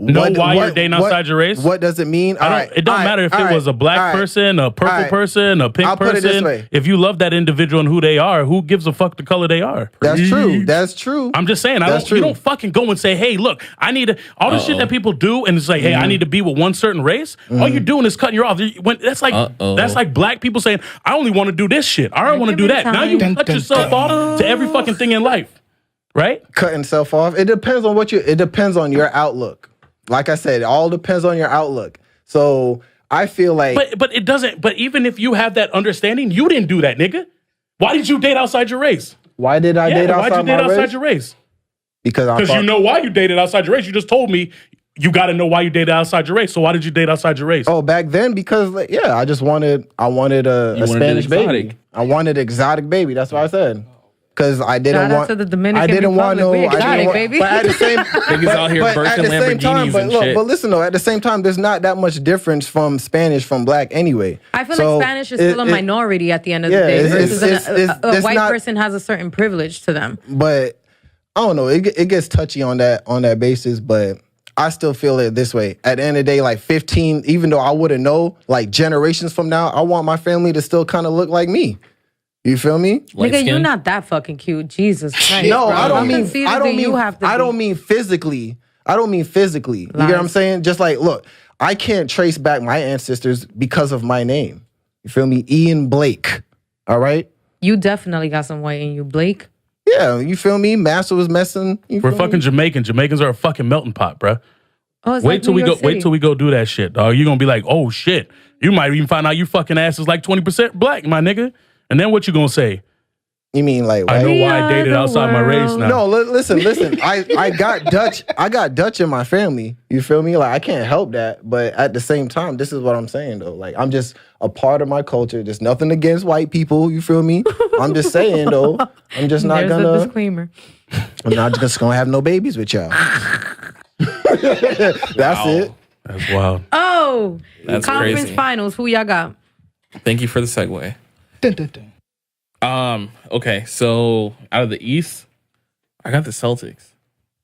[SPEAKER 1] You're dating outside your race?
[SPEAKER 4] What does it mean?
[SPEAKER 1] It don't matter if it was a black person, a purple person, a pink person. Put it this way. If you love that individual and who they are, who gives a fuck the color they are?
[SPEAKER 4] That's true. That's true.
[SPEAKER 1] I'm just saying. You don't fucking go and say, hey, look, I need all the shit that people do, and it's like, hey, I need to be with one certain race. All you're doing is cutting you off. That's like black people saying, I only want to do this shit. I don't want to do that. Now you cut yourself off to every fucking thing in life, right?
[SPEAKER 4] Cutting self off. It depends on it depends on your outlook. Like I said, it all depends on your outlook. So I feel like...
[SPEAKER 1] But it doesn't... But even if you have that understanding, you didn't do that, nigga. Why did you date outside your race?
[SPEAKER 4] Why did I date outside my race?
[SPEAKER 1] Why'd you date outside your race?
[SPEAKER 4] Because
[SPEAKER 1] you know why you dated outside your race. You just told me you got to know why you dated outside your race. So why did you date outside your race?
[SPEAKER 4] Oh, back then, because, I just wanted a Spanish baby. I wanted an exotic baby. That's what I said. Because I didn't want.
[SPEAKER 2] To the Dominican
[SPEAKER 4] I didn't
[SPEAKER 2] Republic.
[SPEAKER 4] want no.
[SPEAKER 2] Exotic, baby.
[SPEAKER 4] But at the same,
[SPEAKER 3] niggas out here bursting Lamborghinis and shit.
[SPEAKER 4] But listen though, at the same time, there's not that much difference from Spanish from black anyway.
[SPEAKER 2] I feel like Spanish is still a minority at the end of the day. Versus a white person has a certain privilege to them.
[SPEAKER 4] But I don't know. It gets touchy on that basis, but. I still feel it this way. At the end of the day, like 15, even though I wouldn't know, like generations from now, I want my family to still kind of look like me. You feel me?
[SPEAKER 2] Nigga, you're not that fucking cute. Jesus Christ.
[SPEAKER 4] No,
[SPEAKER 2] bro.
[SPEAKER 4] I don't mean physically.
[SPEAKER 2] I don't mean physically.
[SPEAKER 4] You get what I'm saying? Just like, look, I can't trace back my ancestors because of my name. You feel me? Ian Blake. All right?
[SPEAKER 2] You definitely got some white in you, Blake.
[SPEAKER 4] Yeah, you feel me? Master was messing.
[SPEAKER 1] We're fucking Jamaican. Jamaicans are a fucking melting pot, bruh.
[SPEAKER 2] Oh,
[SPEAKER 1] wait till we go do that shit, dog. You're gonna be like, oh shit. You might even find out you fucking ass is like 20% black, my nigga. And then what you gonna say?
[SPEAKER 4] You mean like
[SPEAKER 1] I know why I dated outside my race now.
[SPEAKER 4] No, listen. I got Dutch. I got Dutch in my family. You feel me? Like I can't help that. But at the same time, this is what I'm saying though. Like I'm just a part of my culture. There's nothing against white people. You feel me? I'm just saying though. I'm just not
[SPEAKER 2] There's
[SPEAKER 4] gonna.
[SPEAKER 2] a disclaimer.
[SPEAKER 4] I'm not just gonna have no babies with y'all. That's it.
[SPEAKER 1] That's wild.
[SPEAKER 2] Oh,
[SPEAKER 3] that's
[SPEAKER 2] conference
[SPEAKER 3] crazy.
[SPEAKER 2] finals. Who y'all got?
[SPEAKER 3] Thank you for the segue.
[SPEAKER 5] Dun, dun, dun.
[SPEAKER 3] Okay, so out of the East, I got the Celtics.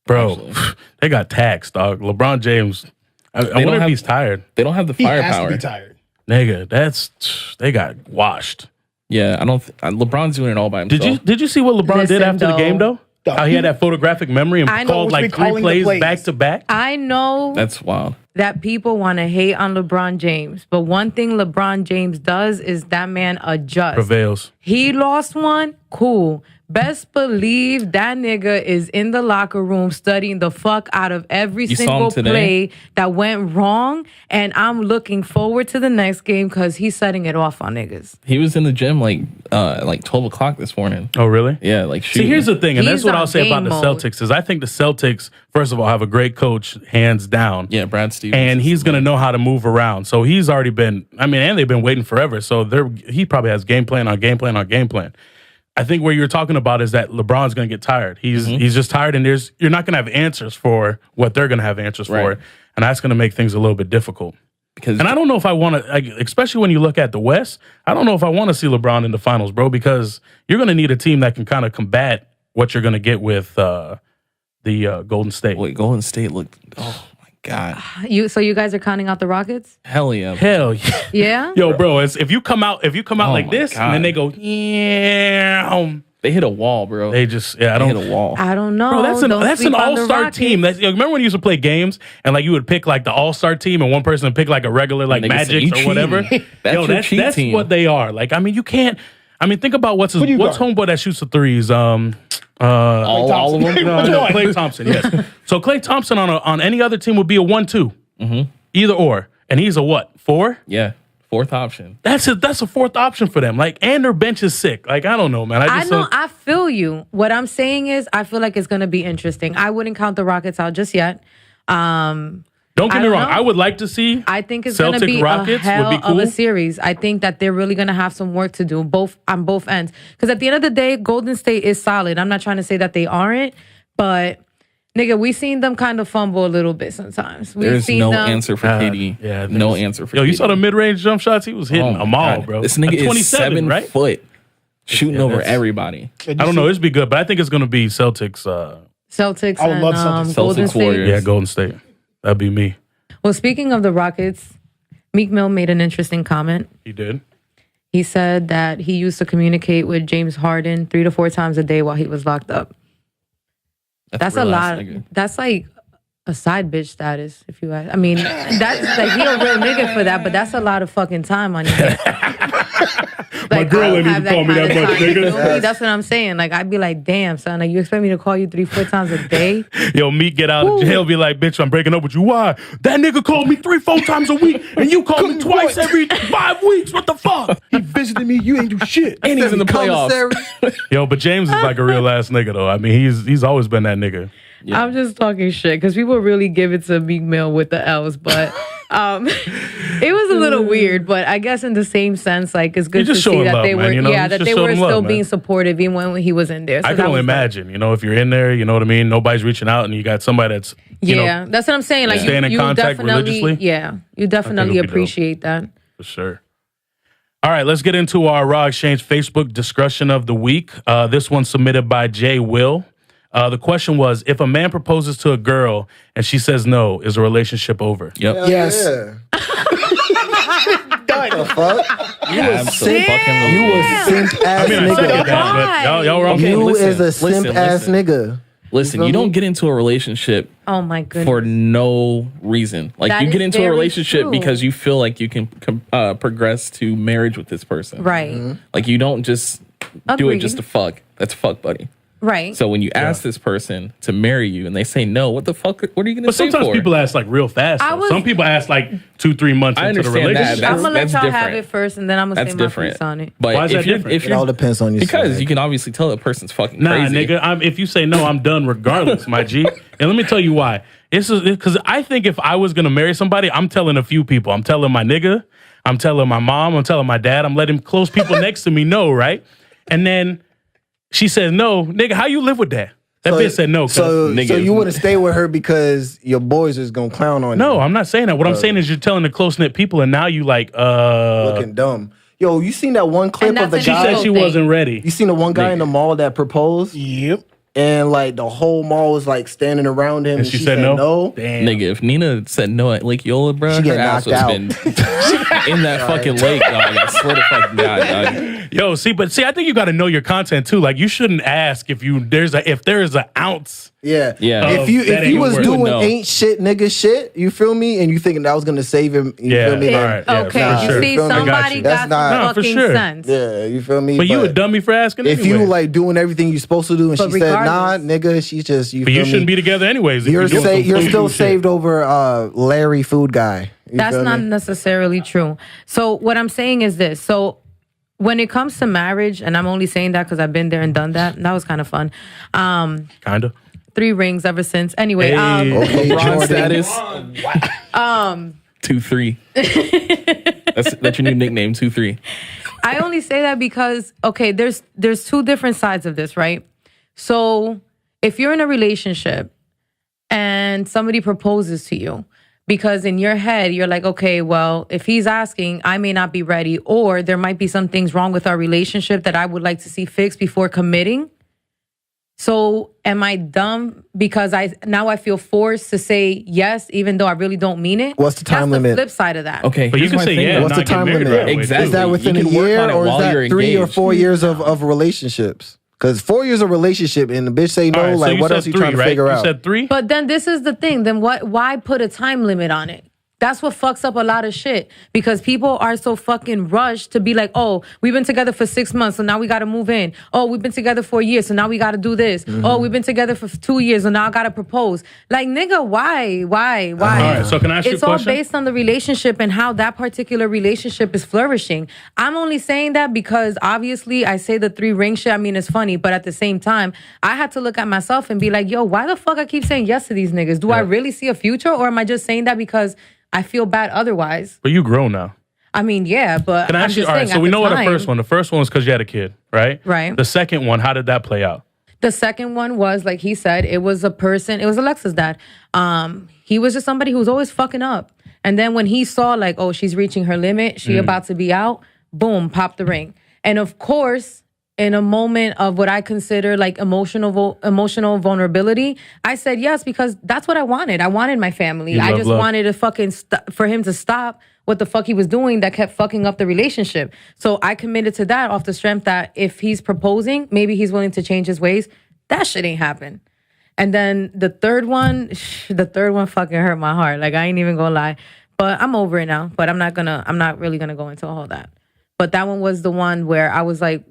[SPEAKER 1] Bro, they got taxed, dog. LeBron James. I wonder if he's tired.
[SPEAKER 3] They don't have the
[SPEAKER 5] He has
[SPEAKER 3] firepower.
[SPEAKER 5] to be tired.
[SPEAKER 1] Nigga, they got washed.
[SPEAKER 3] Yeah, I don't. LeBron's doing it all by himself.
[SPEAKER 1] Did you see what LeBron did after the game though?
[SPEAKER 5] Dog.
[SPEAKER 1] How he had that photographic memory and called like 3 plays back to back.
[SPEAKER 2] I know
[SPEAKER 3] That's wild.
[SPEAKER 2] that people want to hate on LeBron James, but one thing LeBron James does is that man adjusts.
[SPEAKER 1] Prevails.
[SPEAKER 2] He lost one. Cool. Best believe that nigga is in the locker room studying the fuck out of every single play that went wrong. And I'm looking forward to the next game because he's setting it off on niggas.
[SPEAKER 3] He was in the gym like 12 o'clock this morning.
[SPEAKER 1] Oh, really?
[SPEAKER 3] Yeah, like shooting.
[SPEAKER 1] See, here's the thing, and
[SPEAKER 2] He's
[SPEAKER 1] that's what
[SPEAKER 2] on
[SPEAKER 1] I'll say about the
[SPEAKER 2] game
[SPEAKER 1] Celtics is I think the Celtics, first of all, have a great coach, hands down.
[SPEAKER 3] Yeah, Brad Stevens.
[SPEAKER 1] And he's going to know how to move around. So he's already been, and they've been waiting forever. So he probably has game plan on game plan on game plan. I think where you're talking about is that LeBron's going to get tired. He's just tired, and you're not going to have answers for what they're going to have answers for, and that's going to make things a little bit difficult. And I don't know if I want to, especially when you look at the West, I don't know if I want to see LeBron in the finals, bro, because you're going to need a team that can kind of combat what you're going to get with the Golden State.
[SPEAKER 3] Wait, Golden State looked, oh my God.
[SPEAKER 2] So you guys are counting out the Rockets?
[SPEAKER 3] Hell yeah.
[SPEAKER 1] Hell yeah.
[SPEAKER 2] Yeah?
[SPEAKER 1] Yo, bro, if you come out like this,
[SPEAKER 3] God.
[SPEAKER 1] and then they go, yeah.
[SPEAKER 3] They hit a wall, bro.
[SPEAKER 1] They just,
[SPEAKER 3] They hit a wall.
[SPEAKER 2] I don't know.
[SPEAKER 1] Bro, that's an
[SPEAKER 2] Don't sleep on the
[SPEAKER 1] all-star
[SPEAKER 2] Rockets.
[SPEAKER 1] team. Remember when you used to play games and like you would pick like the all-star team and one person would pick like a regular like
[SPEAKER 3] And niggas say,
[SPEAKER 1] Magic
[SPEAKER 3] "You
[SPEAKER 1] or
[SPEAKER 3] cheating."
[SPEAKER 1] whatever?
[SPEAKER 3] That's
[SPEAKER 1] Yo,
[SPEAKER 3] your cheat
[SPEAKER 1] that's
[SPEAKER 3] team.
[SPEAKER 1] what they are. Like, you can't. Think about what's
[SPEAKER 5] you got?
[SPEAKER 1] homeboy that shoots the threes.
[SPEAKER 3] all of them?
[SPEAKER 1] No, Klay Thompson. Yes. So Klay Thompson on any other team would be a 1-2, either or, and he's a what 4?
[SPEAKER 3] Yeah. Fourth option.
[SPEAKER 1] That's a fourth option for them. Like, and their bench is sick. Like, I don't know, man.
[SPEAKER 2] I know. I feel you. What I'm saying is, I feel like it's going to be interesting. I wouldn't count the Rockets out just yet.
[SPEAKER 1] Don't get me wrong.
[SPEAKER 2] know.
[SPEAKER 1] I would like to see.
[SPEAKER 2] I think it's going to
[SPEAKER 1] Celtic
[SPEAKER 2] be
[SPEAKER 1] Rockets
[SPEAKER 2] a hell
[SPEAKER 1] would be cool.
[SPEAKER 2] of a series. I think that they're really going to have some work to do on both ends. Because at the end of the day, Golden State is solid. I'm not trying to say that they aren't, but nigga, we seen them kind of fumble a little bit sometimes.
[SPEAKER 3] There's no answer for KD.
[SPEAKER 1] Yeah,
[SPEAKER 3] no answer for
[SPEAKER 1] Yo,
[SPEAKER 3] KD.
[SPEAKER 1] you saw the mid-range jump shots? He was hitting them all, bro.
[SPEAKER 3] This nigga is 7
[SPEAKER 1] right?
[SPEAKER 3] foot shooting over everybody.
[SPEAKER 1] I don't know. It's be good, but I think it's going to be Celtics.
[SPEAKER 2] Celtics
[SPEAKER 5] I would
[SPEAKER 2] and
[SPEAKER 5] love Celtics.
[SPEAKER 2] Golden
[SPEAKER 3] Celtics
[SPEAKER 2] State.
[SPEAKER 3] Warriors.
[SPEAKER 1] Yeah, Golden State. That'd be me.
[SPEAKER 2] Well, speaking of the Rockets, Meek Mill made an interesting comment.
[SPEAKER 1] He did.
[SPEAKER 2] He said that he used to communicate with James Harden 3 to 4 times a day while he was locked up. That's a lot. That's like a side bitch status, if you ask. That's like, he a real nigga for that, but that's a lot of fucking time on your hands.
[SPEAKER 1] My girl ain't even call me that much, nigga.
[SPEAKER 2] That's what I'm saying. Like, I'd be like, damn, son, like, you expect me to call you 3-4 times a day?
[SPEAKER 1] Yo, Meek get out of jail, be like, bitch, I'm breaking up with you. Why? That nigga called me 3-4 times a week, and you call me twice every 5 weeks. What the fuck?
[SPEAKER 5] He visited me. You ain't do shit.
[SPEAKER 3] And he's in the playoffs.
[SPEAKER 1] Yo, but James is like a real ass nigga, though. He's always been that nigga.
[SPEAKER 2] Yeah. I'm just talking shit because people really give it to Meek Mill with the L's, but it was a little weird. But I guess in the same sense, like, it's good to see that they were, that they were still being supportive even when he was in there. So
[SPEAKER 1] I can only imagine, if you're in there, you know what I mean. Nobody's reaching out, and you got somebody that's
[SPEAKER 2] that's what I'm saying. Like,
[SPEAKER 1] staying in contact religiously.
[SPEAKER 2] Yeah, you definitely appreciate that
[SPEAKER 1] for sure. All right, let's get into our RawXchange Facebook discussion of the week. This one submitted by Jay Will. The question was, if a man proposes to a girl and she says no, is a relationship over?
[SPEAKER 3] Yep.
[SPEAKER 5] Yes.
[SPEAKER 4] What the fuck?
[SPEAKER 3] You a simp
[SPEAKER 4] ass nigga.
[SPEAKER 1] But y'all were okay.
[SPEAKER 4] You is a simp ass nigga.
[SPEAKER 3] Listen, you don't get into a relationship
[SPEAKER 2] oh my goodness.
[SPEAKER 3] for no reason. Like,
[SPEAKER 2] that
[SPEAKER 3] you get into a relationship
[SPEAKER 2] true.
[SPEAKER 3] because you feel like you can progress to marriage with this person.
[SPEAKER 2] Right.
[SPEAKER 4] Mm-hmm.
[SPEAKER 3] Like, you don't just do it just to fuck. That's fuck buddy.
[SPEAKER 2] Right.
[SPEAKER 3] So when you ask this person to marry you and they say no, what the fuck? What are you going to say for?
[SPEAKER 1] But sometimes people ask like real fast. Some people ask like 2-3 months into the relationship.
[SPEAKER 2] I'm gonna let y'all have it first, and then I'm gonna say my piece on it.
[SPEAKER 3] But
[SPEAKER 1] why is that different?
[SPEAKER 4] It all depends on you.
[SPEAKER 3] Because you can obviously tell a person's fucking
[SPEAKER 1] nah,
[SPEAKER 3] crazy.
[SPEAKER 1] Nigga. If you say no, I'm done regardless, my G. And let me tell you why. It's because I think if I was gonna marry somebody, I'm telling a few people. I'm telling my nigga. I'm telling my mom. I'm telling my dad. I'm letting close people next to me know, right? And then she says no, nigga. How you live with that? That bitch said no.
[SPEAKER 4] So you wouldn't stay with her because your boys is gonna clown on you?
[SPEAKER 1] No, I'm not saying that. What I'm saying is you're telling the close knit people, and now you like
[SPEAKER 4] looking dumb. Yo, you seen that one clip of the guy?
[SPEAKER 1] She said she wasn't ready.
[SPEAKER 4] You seen the one guy in the mall that proposed?
[SPEAKER 5] Yep.
[SPEAKER 4] And like the whole mall was like standing around him,
[SPEAKER 1] and she said no.
[SPEAKER 3] Damn. Nigga, if Nina said no at Lake Yola, bro,
[SPEAKER 4] she
[SPEAKER 3] her ass
[SPEAKER 4] knocked
[SPEAKER 3] would have been in that fucking lake, dog. I swear to fucking God, dog.
[SPEAKER 1] Yo, see, I think you got to know your content too. Like, you shouldn't ask if there is an ounce.
[SPEAKER 3] Yeah.
[SPEAKER 4] If you was doing ain't shit nigga shit, you feel me, and you thinking that was gonna save him, you feel me?
[SPEAKER 1] All right.
[SPEAKER 2] Okay,
[SPEAKER 1] for
[SPEAKER 2] you
[SPEAKER 1] sure.
[SPEAKER 2] see, somebody got some fucking sense.
[SPEAKER 4] Yeah, you feel me?
[SPEAKER 1] But you a dummy for asking.
[SPEAKER 4] If
[SPEAKER 1] anyway.
[SPEAKER 4] you like doing everything you're supposed to do, and
[SPEAKER 2] But
[SPEAKER 4] she said, "Nah,
[SPEAKER 2] regardless.
[SPEAKER 4] nigga," she's just you.
[SPEAKER 1] But
[SPEAKER 4] feel
[SPEAKER 1] you shouldn't
[SPEAKER 4] me?
[SPEAKER 1] be together anyways. if
[SPEAKER 4] You're
[SPEAKER 1] doing some
[SPEAKER 4] you're
[SPEAKER 1] food
[SPEAKER 4] still
[SPEAKER 1] shit.
[SPEAKER 4] saved over Larry Food Guy. You
[SPEAKER 2] That's
[SPEAKER 4] feel
[SPEAKER 2] not
[SPEAKER 4] me?
[SPEAKER 2] necessarily true. So what I'm saying is this. So when it comes to marriage, and I'm only saying that because I've been there and done that, and that was kind of fun.
[SPEAKER 1] Kind of.
[SPEAKER 2] 3 rings ever since. Anyway,
[SPEAKER 4] Okay,
[SPEAKER 3] LeBron
[SPEAKER 4] Jordan.
[SPEAKER 3] status. 2-3. That's your new nickname, 2-3.
[SPEAKER 2] I only say that because, okay, there's 2 different sides of this, right? So if you're in a relationship and somebody proposes to you, because in your head, you're like, okay, well, if he's asking, I may not be ready, or there might be some things wrong with our relationship that I would like to see fixed before committing. So am I dumb because I feel forced to say yes, even though I really don't mean it?
[SPEAKER 4] What's the time
[SPEAKER 2] That's
[SPEAKER 4] limit?
[SPEAKER 2] The flip side of that.
[SPEAKER 3] Okay,
[SPEAKER 1] But you
[SPEAKER 3] here's
[SPEAKER 1] can
[SPEAKER 3] my
[SPEAKER 1] say
[SPEAKER 3] thing,
[SPEAKER 1] yeah.
[SPEAKER 3] though.
[SPEAKER 1] and
[SPEAKER 4] What's the
[SPEAKER 1] not get
[SPEAKER 4] time
[SPEAKER 1] married
[SPEAKER 4] limit?
[SPEAKER 1] right away, too.
[SPEAKER 3] Exactly.
[SPEAKER 4] Is that within
[SPEAKER 3] You
[SPEAKER 4] a
[SPEAKER 3] can work
[SPEAKER 4] year,
[SPEAKER 3] on it
[SPEAKER 4] or is
[SPEAKER 3] while you're
[SPEAKER 4] that 3 or
[SPEAKER 3] engaged.
[SPEAKER 4] 4 years of relationships? Because 4 years of relationship and the bitch say no,
[SPEAKER 1] All right, so
[SPEAKER 4] like
[SPEAKER 1] you
[SPEAKER 4] what
[SPEAKER 1] said
[SPEAKER 4] else you
[SPEAKER 1] 3,
[SPEAKER 4] trying to
[SPEAKER 1] right?
[SPEAKER 4] figure
[SPEAKER 1] You
[SPEAKER 4] out?
[SPEAKER 1] said 3.
[SPEAKER 2] But then this is the thing. Then why put a time limit on it? That's what fucks up a lot of shit, because people are so fucking rushed to be like, oh, we've been together for 6 months, so now we got to move in. Oh, we've been together for a year, so now we got to do this. Oh, we've been together for 2 years, so now I got to propose. Like, nigga, why?
[SPEAKER 1] All right, so can I ask you a
[SPEAKER 2] It's all
[SPEAKER 1] question?
[SPEAKER 2] based on the relationship and how that particular relationship is flourishing. I'm only saying that because obviously I say the 3 ring shit. I mean, it's funny, but at the same time, I had to look at myself and be like, yo, why the fuck I keep saying yes to these niggas? Do I really see a future, or am I just saying that because I feel bad otherwise?
[SPEAKER 1] But you grown now.
[SPEAKER 2] I mean, yeah, but
[SPEAKER 1] Can I
[SPEAKER 2] I'm
[SPEAKER 1] ask you?
[SPEAKER 2] just
[SPEAKER 1] All right,
[SPEAKER 2] saying.
[SPEAKER 1] so we know what the first one. The first one was because you had a kid, right?
[SPEAKER 2] Right.
[SPEAKER 1] The second one, how did that play out?
[SPEAKER 2] The second one was, like he said, it was Alexa's dad. He was just somebody who was always fucking up. And then when he saw, like, oh, she's reaching her limit, she about to be out, boom, pop the ring. And of course, in a moment of what I consider like emotional vulnerability, I said yes because that's what I wanted. I wanted my family. I just wanted to fucking for him to stop what the fuck he was doing that kept fucking up the relationship. So I committed to that off the strength that if he's proposing, maybe he's willing to change his ways. That shit ain't happen. And then the third one fucking hurt my heart. Like, I ain't even gonna lie. But I'm over it now. But I'm not really gonna go into all that. But that one was the one where I was like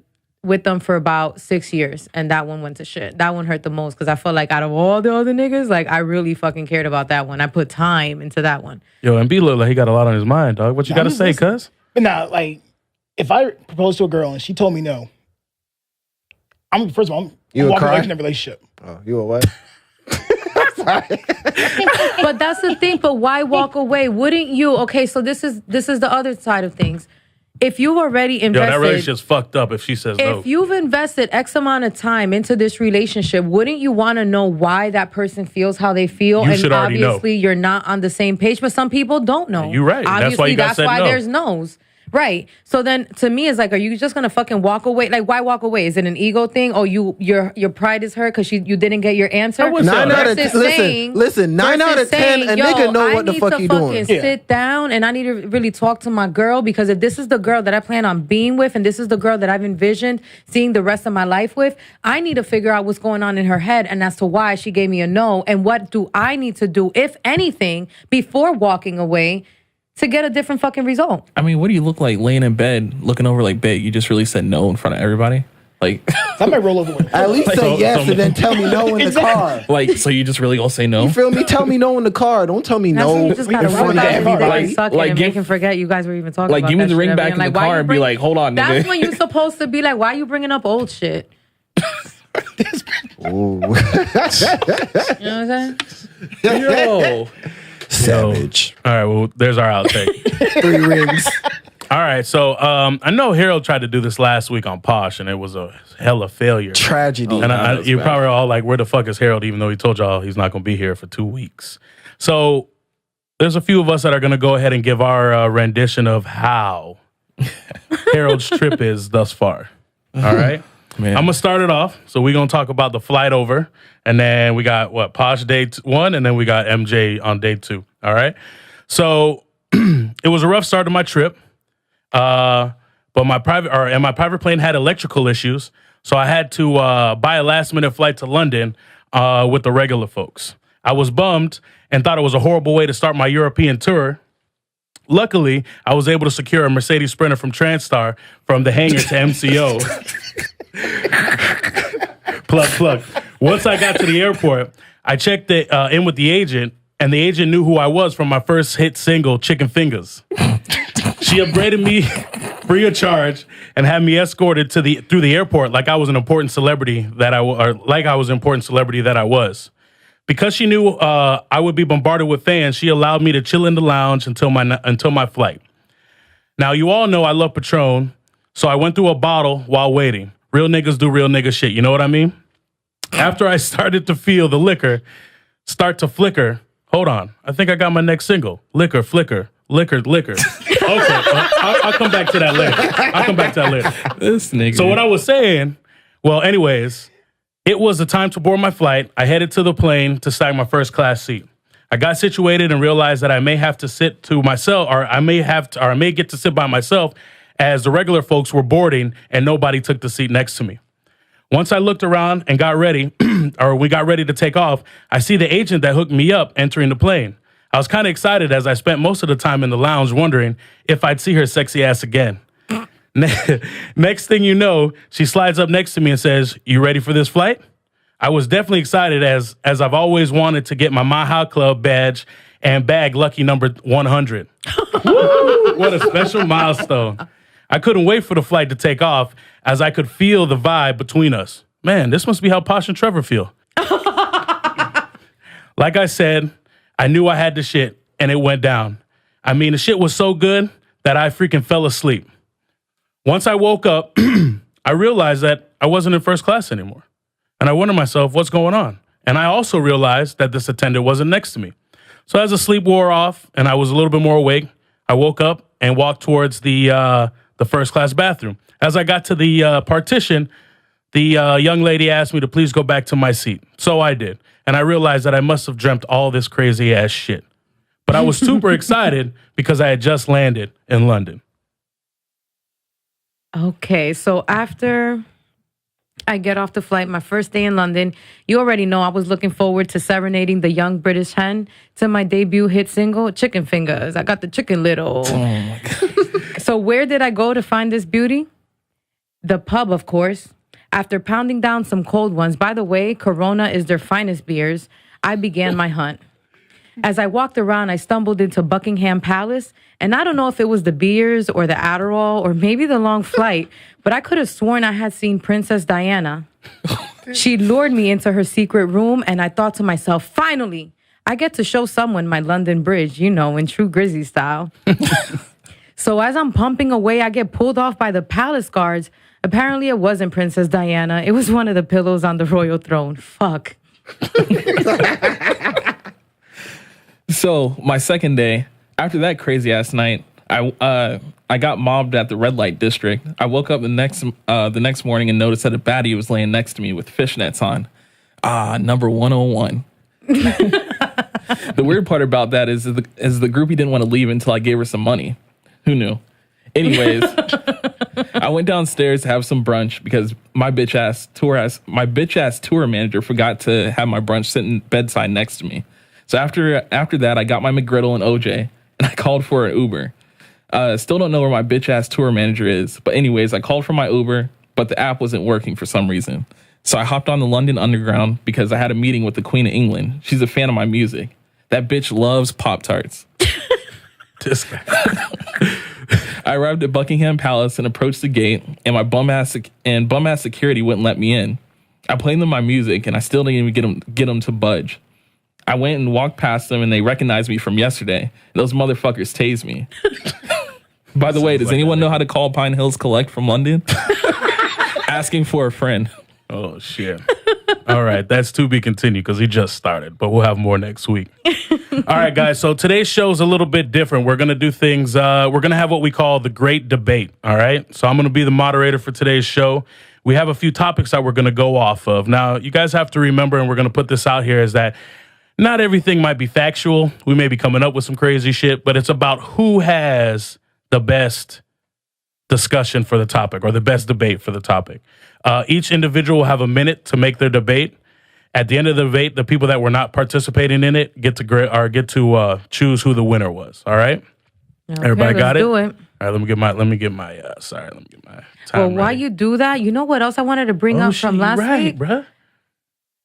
[SPEAKER 2] with them for about 6 years, and that one went to shit. That one hurt the most because I felt like out of all the other niggas, like I really fucking cared about that one. I put time into that one.
[SPEAKER 1] Yo, and B look like he got a lot on his mind, dog. What you got to say, cuz?
[SPEAKER 5] But nah, like, if I propose to a girl and she told me no, first of all, I'm
[SPEAKER 4] You would
[SPEAKER 5] walking away
[SPEAKER 4] cry?
[SPEAKER 5] from the relationship.
[SPEAKER 4] Oh, you a what?
[SPEAKER 2] But that's the thing. But why walk away? Wouldn't you? Okay, so this is the other side of things. If you've already
[SPEAKER 1] Yo,
[SPEAKER 2] invested,
[SPEAKER 1] that relationship's fucked up if she says no.
[SPEAKER 2] if you've invested X amount of time into this relationship, wouldn't you want to know why that person feels how they feel?
[SPEAKER 1] You
[SPEAKER 2] and
[SPEAKER 1] should already know.
[SPEAKER 2] obviously you're not on the same page, but some people don't know.
[SPEAKER 1] You're right.
[SPEAKER 2] Obviously,
[SPEAKER 1] That's why you got said no.
[SPEAKER 2] there's no's. Right. So then to me it's like, are you just gonna fucking walk away? Like, why walk away? Is it an ego thing? Oh, your pride is hurt because you didn't get your answer?
[SPEAKER 1] I wouldn't say
[SPEAKER 4] Nine out of
[SPEAKER 2] Versus
[SPEAKER 4] listen. 9 out of 10, a nigga know what the fuck you doing.
[SPEAKER 2] I need to fucking sit down and I need to really talk to my girl, because if this is the girl that I plan on being with and this is the girl that I've envisioned seeing the rest of my life with, I need to figure out what's going on in her head and as to why she gave me a no, and what do I need to do, if anything, before walking away to get a different fucking result.
[SPEAKER 3] I mean, what do you look like laying in bed, looking over like, babe, you just really said no in front of everybody? Like,
[SPEAKER 5] I might roll over with it.
[SPEAKER 4] At least say
[SPEAKER 3] So-
[SPEAKER 4] yes
[SPEAKER 3] so-
[SPEAKER 4] and then tell me no in the car.
[SPEAKER 3] like, so you just really gonna say no?
[SPEAKER 4] You feel me? Tell me no in the car. Don't tell me
[SPEAKER 2] That's when
[SPEAKER 4] no
[SPEAKER 2] you just
[SPEAKER 4] in
[SPEAKER 2] gotta
[SPEAKER 4] front
[SPEAKER 2] work
[SPEAKER 4] of
[SPEAKER 2] out every day
[SPEAKER 4] everybody.
[SPEAKER 2] and suck it and
[SPEAKER 3] give-
[SPEAKER 2] make him forget you guys were even talking
[SPEAKER 3] like,
[SPEAKER 2] about
[SPEAKER 3] give me
[SPEAKER 2] that
[SPEAKER 3] the ring
[SPEAKER 2] shit
[SPEAKER 3] back
[SPEAKER 2] every
[SPEAKER 3] in
[SPEAKER 2] day.
[SPEAKER 3] the
[SPEAKER 2] Why
[SPEAKER 3] car
[SPEAKER 2] you
[SPEAKER 3] and be like, hold on, nigga.
[SPEAKER 2] That's when you're supposed to be like, why you bringing up old shit?
[SPEAKER 4] Ooh.
[SPEAKER 2] You know what I'm saying?
[SPEAKER 3] Yo.
[SPEAKER 4] Savage.
[SPEAKER 1] All right, well, there's our outtake.
[SPEAKER 4] 3 rings.
[SPEAKER 1] All right, so I know Harold tried to do this last week on Posh, and it was a hella failure.
[SPEAKER 4] Tragedy.
[SPEAKER 1] And
[SPEAKER 3] that was
[SPEAKER 1] you're
[SPEAKER 3] bad.
[SPEAKER 1] probably all like, where the fuck is Harold, even though he told y'all he's not going to be here for 2 weeks. So there's a few of us that are going to go ahead and give our rendition of how Harold's trip is thus far. All right?
[SPEAKER 3] Man.
[SPEAKER 1] I'm going to start it off. So we're going to talk about the flight over. And then we got, Posh day 1, and then we got MJ on day 2. All right? So it was a rough start to my trip. but my private plane had electrical issues, so I had to buy a last minute flight to London with the regular folks. I was bummed and thought it was a horrible way to start my European tour. Luckily, I was able to secure a Mercedes Sprinter from TransStar from the hangar to MCO. Plug. Once I got to the airport, I checked in with the agent, and the agent knew who I was from my first hit single, Chicken Fingers. She upgraded me free of charge and had me escorted through the airport like I was an important celebrity that I was. Because she knew I would be bombarded with fans, she allowed me to chill in the lounge until my flight. Now, you all know I love Patron, so I went through a bottle while waiting. Real niggas do real nigga shit, you know what I mean? After I started to feel the liquor start to flicker, hold on, I think I got my next single. Liquor, flicker, liquor. Okay, I'll come back to that later.
[SPEAKER 3] This nigga.
[SPEAKER 1] So what I was saying, well, anyways, it was the time to board my flight. I headed to the plane to snag my first class seat. I got situated and realized that I may have to sit to myself, or I may get to sit by myself as the regular folks were boarding and nobody took the seat next to me. Once I looked around and got ready, or we got ready to take off, I see the agent that hooked me up entering the plane. I was kind of excited as I spent most of the time in the lounge wondering if I'd see her sexy ass again. Next thing you know, she slides up next to me and says, "You ready for this flight?" I was definitely excited as I've always wanted to get my Maha Club badge and bag lucky number 100. Woo, what a special milestone. I couldn't wait for the flight to take off as I could feel the vibe between us. Man, this must be how Posh and Trevor feel. Like I said, I knew I had the shit and it went down. I mean, the shit was so good that I freaking fell asleep. Once I woke up, I realized that I wasn't in first class anymore. And I wondered myself, what's going on? And I also realized that this attendant wasn't next to me. So as the sleep wore off and I was a little bit more awake, I woke up and walked towards the first class bathroom. As I got to the partition, the young lady asked me to please go back to my seat. So I did. And I realized that I must have dreamt all this crazy ass shit. But I was super excited because I had just landed in London.
[SPEAKER 2] Okay, so after I get off the flight, my first day in London, you already know I was looking forward to serenading the young British hen to my debut hit single, Chicken Fingers. I got the chicken little.
[SPEAKER 3] Oh my God.
[SPEAKER 2] So where did I go to find this beauty? The pub, of course. After pounding down some cold ones, by the way, Corona is their finest beers, I began my hunt. As I walked around, I stumbled into Buckingham Palace, and I don't know if it was the beers or the Adderall or maybe the long flight, but I could have sworn I had seen Princess Diana. She lured me into her secret room, and I thought to myself, finally, I get to show someone my London Bridge, you know, in true Grizzy style. So as I'm pumping away, I get pulled off by the palace guards. Apparently, it wasn't Princess Diana. It was one of the pillows on the royal throne. Fuck.
[SPEAKER 3] So my second day, after that crazy ass night, I got mobbed at the red light district. I woke up the next morning and noticed that a baddie was laying next to me with fishnets on. Number 101. The weird part about that is the groupie didn't want to leave until I gave her some money. Who knew? Anyways, I went downstairs to have some brunch because my bitch ass tour manager forgot to have my brunch sitting bedside next to me. So after that, I got my McGriddle and OJ, and I called for an Uber. Still don't know where my bitch-ass tour manager is. But anyways, I called for my Uber, but the app wasn't working for some reason. So I hopped on the London Underground because I had a meeting with the Queen of England. She's a fan of my music. That bitch loves Pop-Tarts.
[SPEAKER 1] This guy.
[SPEAKER 3] I arrived at Buckingham Palace and approached the gate, and my bum-ass security wouldn't let me in. I played them my music, and I still didn't even get them to budge. I went and walked past them, and they recognized me from yesterday. Those motherfuckers tased me. By the way, does anyone know how to call Pine Hills Collect from London? Asking for a friend.
[SPEAKER 1] Oh, shit. All right, that's to be continued because he just started, but we'll have more next week. All right, guys, so today's show is a little bit different. We're going to do things, we're going to have what we call the Great Debate, all right? So I'm going to be the moderator for today's show. We have a few topics that we're going to go off of. Now, you guys have to remember, and we're going to put this out here, is that not everything might be factual. We may be coming up with some crazy shit, but it's about who has the best discussion for the topic or the best debate for the topic. Each individual will have a minute to make their debate. At the end of the debate, the people that were not participating in it get to choose who the winner was. All right, everybody got it.
[SPEAKER 2] Do it.
[SPEAKER 1] All right, let me get my time.
[SPEAKER 2] Well, while you do that, you know what else I wanted to bring up from last week?
[SPEAKER 1] Bruh.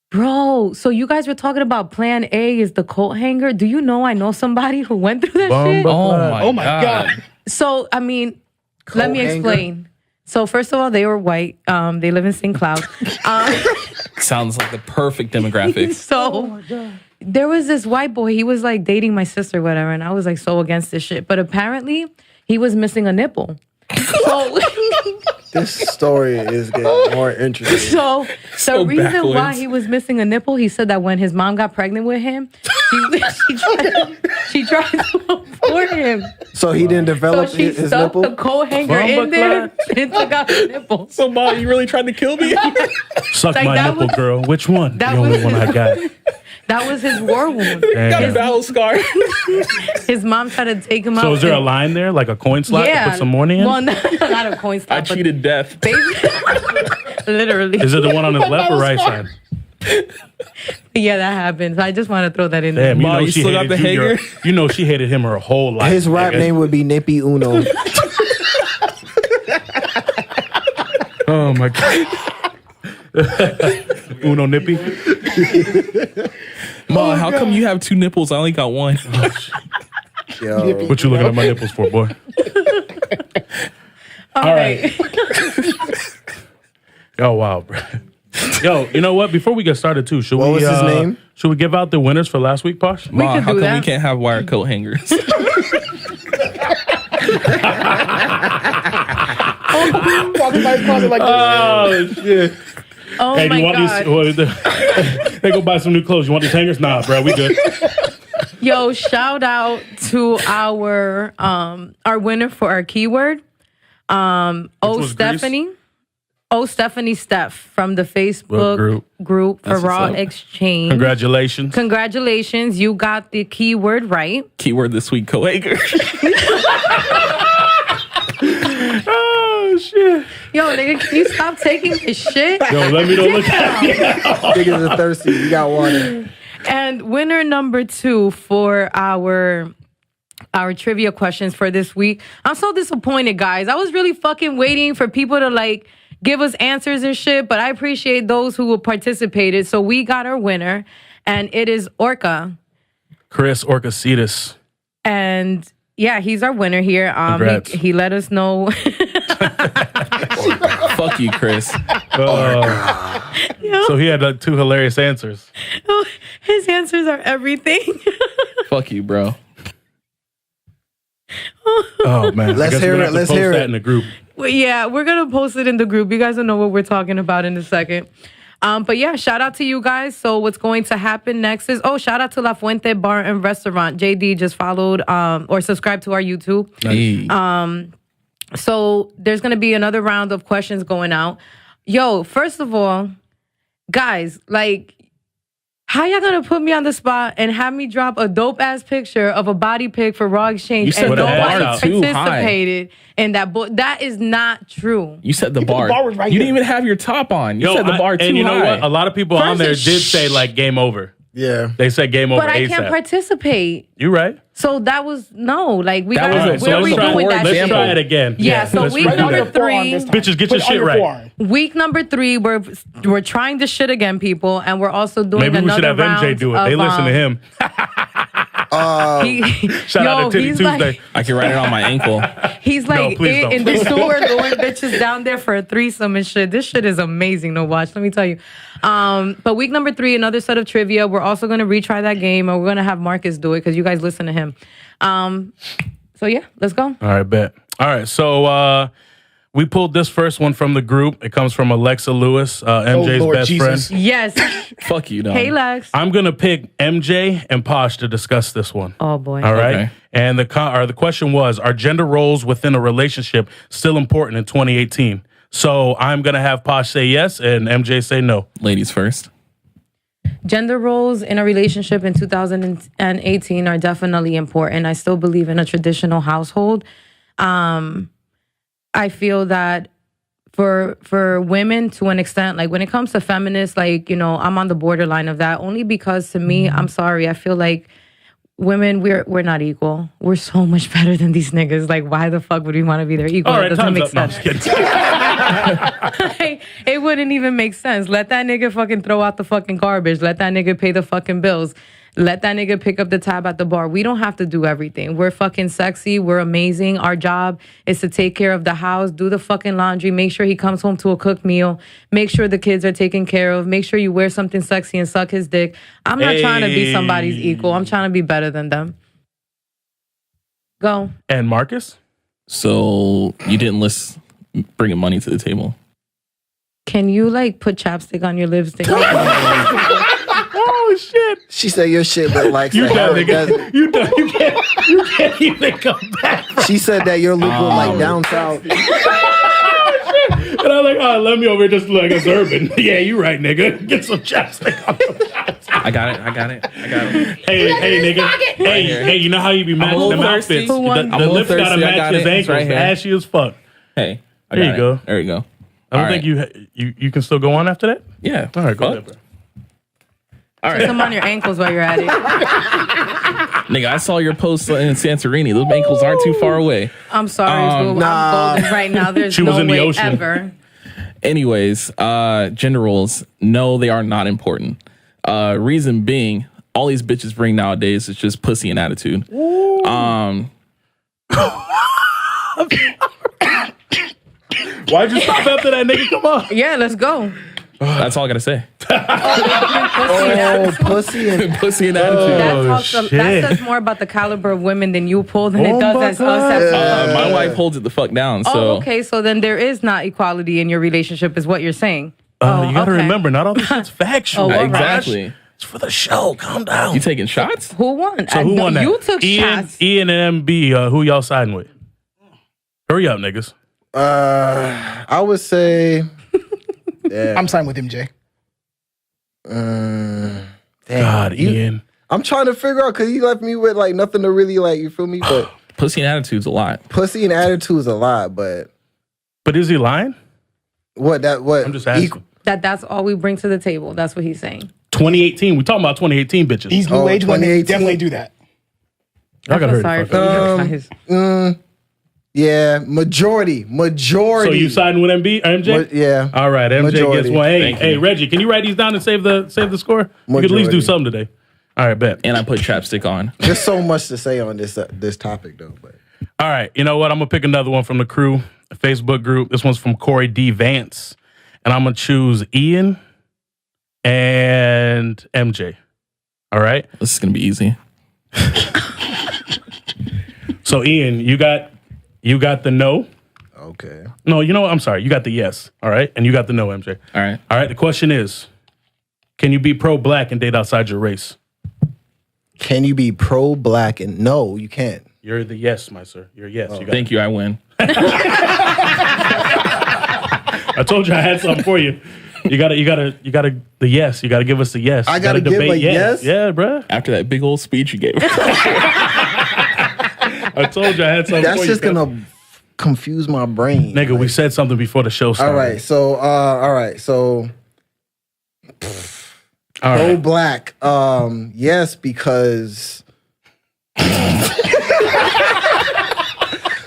[SPEAKER 2] Bro, so you guys were talking about plan A is the coat hanger. Do you know I know somebody who went through that shit?
[SPEAKER 3] Oh my God.
[SPEAKER 2] So, I mean, let me
[SPEAKER 4] hanger?
[SPEAKER 2] explain. So, first of all, they were white. They live in St. Cloud.
[SPEAKER 3] Sounds like the perfect demographics.
[SPEAKER 2] So, there was this white boy. He was like dating my sister, whatever. And I was like so against this shit. But apparently, he was missing a nipple. So,
[SPEAKER 4] This story is getting more interesting.
[SPEAKER 2] so the reason why
[SPEAKER 3] backwards.
[SPEAKER 2] he was missing a nipple, he said that when his mom got pregnant with him, she tried to abort him.
[SPEAKER 4] So he didn't
[SPEAKER 2] So
[SPEAKER 4] develop
[SPEAKER 2] she
[SPEAKER 4] his
[SPEAKER 2] stuck
[SPEAKER 4] nipple?
[SPEAKER 2] the coat hanger in there and took out the nipple.
[SPEAKER 3] So, Mom, you really tried to kill me?
[SPEAKER 1] Suck
[SPEAKER 2] Like,
[SPEAKER 1] my
[SPEAKER 2] that
[SPEAKER 1] nipple,
[SPEAKER 2] was-
[SPEAKER 1] girl. Which one?
[SPEAKER 2] that
[SPEAKER 1] The only
[SPEAKER 2] was-
[SPEAKER 1] one I got.
[SPEAKER 2] That was his war wound.
[SPEAKER 3] Got a
[SPEAKER 1] Damn.
[SPEAKER 3] battle scar.
[SPEAKER 2] His mom tried to take him out.
[SPEAKER 1] So is there a
[SPEAKER 2] and-
[SPEAKER 1] line there, like a coin slot to
[SPEAKER 2] Yeah.
[SPEAKER 1] put some money in?
[SPEAKER 2] Well, not a coin slot.
[SPEAKER 3] I
[SPEAKER 2] but
[SPEAKER 3] cheated death.
[SPEAKER 2] literally.
[SPEAKER 1] Is it the one on his left or right side?
[SPEAKER 2] Yeah, that happens. I just want to throw that in there.
[SPEAKER 1] Damn, you
[SPEAKER 3] Ma,
[SPEAKER 1] know
[SPEAKER 3] you
[SPEAKER 1] she
[SPEAKER 3] still got
[SPEAKER 1] hated
[SPEAKER 3] the
[SPEAKER 1] you.
[SPEAKER 3] hanger?
[SPEAKER 1] You know she hated him her whole life.
[SPEAKER 4] His rap
[SPEAKER 1] nigga.
[SPEAKER 4] name would be Nippy Uno.
[SPEAKER 1] Oh my God. Uno Nippy.
[SPEAKER 3] Ma, how come you have two nipples? I only got one.
[SPEAKER 4] Yo.
[SPEAKER 1] What you looking at my nipples for, boy?
[SPEAKER 2] All right.
[SPEAKER 1] Oh wow, bro. Yo, you know what? Before we get started, too, should
[SPEAKER 4] What
[SPEAKER 1] we?
[SPEAKER 4] was his name?
[SPEAKER 1] Should we give out the winners for last week, Posh?
[SPEAKER 3] Ma,
[SPEAKER 2] could
[SPEAKER 3] how
[SPEAKER 2] do
[SPEAKER 3] come we
[SPEAKER 2] that.
[SPEAKER 3] can't have wire coat hangers?
[SPEAKER 5] Walk in my closet like this.
[SPEAKER 1] Oh shit!
[SPEAKER 2] Oh
[SPEAKER 1] Hey, do
[SPEAKER 2] my
[SPEAKER 1] you want
[SPEAKER 2] God.
[SPEAKER 1] these? They go buy some new clothes. You want these hangers? Nah, bro, we good.
[SPEAKER 2] Yo, shout out to our winner for our keyword.
[SPEAKER 1] was Greece?
[SPEAKER 2] Stephanie. Stephanie Steph from the Facebook group for
[SPEAKER 3] That's what's up.
[SPEAKER 2] RawXchange.
[SPEAKER 1] Congratulations.
[SPEAKER 2] Congratulations, you got the keyword right.
[SPEAKER 3] Keyword this week, coat hanger.
[SPEAKER 1] Oh shit!
[SPEAKER 2] Yo, nigga, can you stop taking this shit?
[SPEAKER 1] Yo, let me know. Look at it.
[SPEAKER 4] Niggas are thirsty. You got water.
[SPEAKER 2] And winner number 2 for our trivia questions for this week. I'm so disappointed, guys. I was really fucking waiting for people to like give us answers and shit, but I appreciate those who participated. So we got our winner, and it is Orca.
[SPEAKER 1] Chris Orcasitas.
[SPEAKER 2] And yeah, he's our winner here.
[SPEAKER 1] Congrats.
[SPEAKER 2] He let us know.
[SPEAKER 3] Fuck you, Chris.
[SPEAKER 1] So he had 2 hilarious answers.
[SPEAKER 2] His answers are everything.
[SPEAKER 3] Fuck you, bro.
[SPEAKER 1] Oh man,
[SPEAKER 4] Let's
[SPEAKER 1] I guess
[SPEAKER 4] hear
[SPEAKER 1] we're gonna
[SPEAKER 4] it,
[SPEAKER 1] have to
[SPEAKER 4] let's
[SPEAKER 1] post
[SPEAKER 4] hear
[SPEAKER 1] that
[SPEAKER 4] it.
[SPEAKER 1] in the group.
[SPEAKER 2] Well, yeah, we're going to post it in the group. You guys will know what we're talking about in a second. But yeah, shout out to you guys. So what's going to happen next is, shout out to La Fuente Bar and Restaurant. JD just followed or subscribed to our YouTube.
[SPEAKER 3] Hey.
[SPEAKER 2] So there's going to be another round of questions going out. Yo, first of all, guys, like, how y'all gonna put me on the spot and have me drop a dope ass picture of a body pic for RawXchange
[SPEAKER 3] You said
[SPEAKER 2] and
[SPEAKER 1] the
[SPEAKER 2] nobody
[SPEAKER 1] bar
[SPEAKER 3] too high.
[SPEAKER 2] participated in that? That is not true.
[SPEAKER 3] You said the bar.
[SPEAKER 5] bar was right
[SPEAKER 3] you
[SPEAKER 5] here.
[SPEAKER 3] didn't even have your top on. You
[SPEAKER 1] Yo,
[SPEAKER 3] said the bar too
[SPEAKER 1] and you know
[SPEAKER 3] high.
[SPEAKER 1] what? A lot of people on there
[SPEAKER 2] First,
[SPEAKER 1] did say like game over.
[SPEAKER 4] Yeah.
[SPEAKER 1] They said game over
[SPEAKER 2] But I
[SPEAKER 1] ASAP.
[SPEAKER 2] can't participate.
[SPEAKER 1] You right?
[SPEAKER 2] So that was like we
[SPEAKER 3] That
[SPEAKER 2] got
[SPEAKER 3] was
[SPEAKER 2] we're
[SPEAKER 3] a
[SPEAKER 2] redoing
[SPEAKER 3] poor
[SPEAKER 2] that
[SPEAKER 1] Let's
[SPEAKER 2] shit.
[SPEAKER 1] try it again.
[SPEAKER 2] Yeah, so
[SPEAKER 1] let's
[SPEAKER 2] week
[SPEAKER 1] redo
[SPEAKER 2] number
[SPEAKER 1] that.
[SPEAKER 2] three-
[SPEAKER 1] Bitches, get your
[SPEAKER 5] Put it on
[SPEAKER 1] shit right.
[SPEAKER 5] forearm.
[SPEAKER 2] Week number 3, we're trying this shit again, people, and we're also doing
[SPEAKER 1] Maybe we
[SPEAKER 2] another
[SPEAKER 1] should have
[SPEAKER 2] round
[SPEAKER 1] MJ do it. They
[SPEAKER 2] of,
[SPEAKER 1] listen to him. Shout out to Titty
[SPEAKER 2] he's
[SPEAKER 1] Tuesday.
[SPEAKER 2] like,
[SPEAKER 3] I can write it on my ankle.
[SPEAKER 2] he's like
[SPEAKER 1] please don't.
[SPEAKER 2] in the sewer going bitches down there for a threesome and shit. This shit is amazing to watch. Let me tell you. But week number 3, another set of trivia. We're also going to retry that game, and we're going to have Marcus do it because you guys listen to him. So yeah, let's go.
[SPEAKER 1] All right, bet. All right, so we pulled this first one from the group. It comes from Alexa Lewis, MJ's
[SPEAKER 5] Lord
[SPEAKER 1] best
[SPEAKER 5] Jesus.
[SPEAKER 1] friend.
[SPEAKER 2] Yes.
[SPEAKER 3] Fuck you, dog.
[SPEAKER 2] Hey, Lex.
[SPEAKER 1] I'm gonna pick MJ and Posh to discuss this one.
[SPEAKER 2] Oh boy.
[SPEAKER 1] All right.
[SPEAKER 3] Okay.
[SPEAKER 1] And the question was, are gender roles within a relationship still important in 2018? So I'm going to have Posh say yes and MJ say no.
[SPEAKER 3] Ladies first.
[SPEAKER 2] Gender roles in a relationship in 2018 are definitely important. I still believe in a traditional household. I feel that for women, to an extent, like when it comes to feminists, like, you know, I'm on the borderline of that, only because to me, I'm sorry, I feel like women, we're not equal. We're so much better than these niggas. Like, why the fuck would we want to be their equal?
[SPEAKER 1] All
[SPEAKER 2] It
[SPEAKER 1] right,
[SPEAKER 2] doesn't
[SPEAKER 1] time's
[SPEAKER 2] make
[SPEAKER 1] up. No, I'm
[SPEAKER 2] sense.
[SPEAKER 1] just kidding.
[SPEAKER 2] Like, it wouldn't even make sense. Let that nigga fucking throw out the fucking garbage. Let that nigga pay the fucking bills. Let that nigga pick up the tab at the bar. We don't have to do everything. We're fucking sexy. We're amazing. Our job is to take care of the house, do the fucking laundry, make sure he comes home to a cooked meal, make sure the kids are taken care of, make sure you wear something sexy and suck his dick. I'm not trying to be somebody's equal. I'm trying to be better than them. Go.
[SPEAKER 1] And Marcus?
[SPEAKER 3] So you didn't list bringing money to the table.
[SPEAKER 2] Can you like put chapstick on your lipstick?
[SPEAKER 1] Oh, shit.
[SPEAKER 4] She said your shit look like
[SPEAKER 1] You done,
[SPEAKER 4] Sahara
[SPEAKER 1] nigga.
[SPEAKER 4] Desert.
[SPEAKER 1] You done. You can't even come back.
[SPEAKER 4] She said that your look look like down south.
[SPEAKER 1] And I was like, oh, let me over here just like it's urban. Yeah, you right, nigga. Get some chapstick on the
[SPEAKER 3] I got it.
[SPEAKER 1] Hey, nigga. Hey, you know how you be matching
[SPEAKER 3] little
[SPEAKER 1] them
[SPEAKER 3] thirsty.
[SPEAKER 1] outfits?
[SPEAKER 2] Who won?
[SPEAKER 1] The
[SPEAKER 3] I'm a little
[SPEAKER 1] lips gotta
[SPEAKER 3] thirsty. I
[SPEAKER 1] match
[SPEAKER 3] got
[SPEAKER 1] his
[SPEAKER 3] it. It's
[SPEAKER 1] ankles.
[SPEAKER 3] right here.
[SPEAKER 1] Ashy as fuck.
[SPEAKER 3] Hey, I
[SPEAKER 1] There
[SPEAKER 3] got
[SPEAKER 1] you
[SPEAKER 3] it.
[SPEAKER 1] go.
[SPEAKER 3] There you go.
[SPEAKER 1] I don't
[SPEAKER 3] All
[SPEAKER 1] think you can still go on after that?
[SPEAKER 3] Yeah.
[SPEAKER 1] All right, go
[SPEAKER 3] Fuck.
[SPEAKER 1] ahead, bro.
[SPEAKER 3] All
[SPEAKER 2] Put
[SPEAKER 3] right.
[SPEAKER 2] some on your ankles while you're at it.
[SPEAKER 3] Nigga, I saw your post in Santorini. Those ankles aren't too far away.
[SPEAKER 2] I'm sorry, boo.
[SPEAKER 4] nah.
[SPEAKER 2] I'm golden right now. There's
[SPEAKER 1] She was
[SPEAKER 2] no
[SPEAKER 1] in the
[SPEAKER 2] way
[SPEAKER 1] ocean.
[SPEAKER 2] ever.
[SPEAKER 3] Anyways, gender roles, no, they are not important. Reason being, all these bitches bring nowadays is just pussy and attitude.
[SPEAKER 1] Why'd you stop after that, nigga? Come on.
[SPEAKER 2] Yeah, let's go.
[SPEAKER 3] That's all I gotta say.
[SPEAKER 4] Oh, pussy and
[SPEAKER 3] Pussy and attitude.
[SPEAKER 2] That
[SPEAKER 1] shit.
[SPEAKER 2] says more about the caliber of women than you pull than
[SPEAKER 1] Oh
[SPEAKER 2] it does
[SPEAKER 1] my
[SPEAKER 2] as
[SPEAKER 1] God.
[SPEAKER 2] us. As
[SPEAKER 3] My wife holds it the fuck down. So
[SPEAKER 2] Oh, okay. So then there is not equality in your relationship, is what you're saying.
[SPEAKER 1] You gotta
[SPEAKER 2] okay.
[SPEAKER 1] remember, not all this shit's factual.
[SPEAKER 2] Oh, all right.
[SPEAKER 3] exactly.
[SPEAKER 1] It's for the show. Calm down.
[SPEAKER 3] You taking shots?
[SPEAKER 2] Who won?
[SPEAKER 1] So who won that?
[SPEAKER 2] You took
[SPEAKER 1] Ian,
[SPEAKER 2] shots.
[SPEAKER 1] Ian and MB, who y'all siding with? Hurry up, niggas.
[SPEAKER 4] I would say
[SPEAKER 5] I'm signing with MJ.
[SPEAKER 4] damn,
[SPEAKER 1] God, Ian.
[SPEAKER 4] I'm trying to figure out because he left me with like nothing to really like, you feel me? But
[SPEAKER 3] Pussy and attitude's a lot.
[SPEAKER 4] pussy and attitude is a lot, but
[SPEAKER 1] But is he lying?
[SPEAKER 4] what
[SPEAKER 1] I'm just asking.
[SPEAKER 4] equal-
[SPEAKER 2] That's all we bring to the table. That's what he's saying.
[SPEAKER 1] 2018. We talking about 2018 bitches.
[SPEAKER 5] These new
[SPEAKER 4] Oh,
[SPEAKER 5] age women
[SPEAKER 4] 2018.
[SPEAKER 5] definitely do that.
[SPEAKER 1] I got
[SPEAKER 2] I feel
[SPEAKER 1] hurt.
[SPEAKER 2] sorry
[SPEAKER 1] Fuck
[SPEAKER 2] for
[SPEAKER 1] up.
[SPEAKER 2] you guys.
[SPEAKER 4] yeah, majority.
[SPEAKER 1] So you siding with MB or MJ?
[SPEAKER 4] Yeah.
[SPEAKER 1] All right, MJ
[SPEAKER 4] Majority.
[SPEAKER 1] gets one. Hey,
[SPEAKER 3] Thank
[SPEAKER 1] hey,
[SPEAKER 3] you.
[SPEAKER 1] Reggie, can you write these down and save the score? You could at least do
[SPEAKER 4] Majority.
[SPEAKER 1] something today. All right, bet.
[SPEAKER 3] And I put chapstick on.
[SPEAKER 4] There's so much to say on this topic though, but
[SPEAKER 1] All right, you know what? I'm gonna pick another one from the crew, a Facebook group. This one's from Corey D. Vance, and I'm gonna choose Ian and MJ. All right.
[SPEAKER 3] This is gonna be easy.
[SPEAKER 1] So Ian, you got the no.
[SPEAKER 4] okay.
[SPEAKER 1] No, you know what? I'm sorry. You got the yes. All right, and you got the no, MJ.
[SPEAKER 3] All right.
[SPEAKER 1] All right. The question is, can you be pro-black and date outside your race?
[SPEAKER 4] Can you be pro-black and no, you can't.
[SPEAKER 1] You're the yes, my sir. You're a yes. You got
[SPEAKER 3] Thank you. I win.
[SPEAKER 1] I told you I had something for you. You gotta the yes. You gotta give us the yes.
[SPEAKER 4] I
[SPEAKER 1] You gotta
[SPEAKER 4] gotta give a yes?
[SPEAKER 1] Yeah, bruh.
[SPEAKER 3] After that big old speech you gave.
[SPEAKER 1] I told you I had something
[SPEAKER 4] That's
[SPEAKER 1] for
[SPEAKER 4] just
[SPEAKER 1] you.
[SPEAKER 4] gonna confuse my brain.
[SPEAKER 1] Nigga, we said something before the show started.
[SPEAKER 4] All right, so
[SPEAKER 1] All right.
[SPEAKER 4] pro-black. Yes, because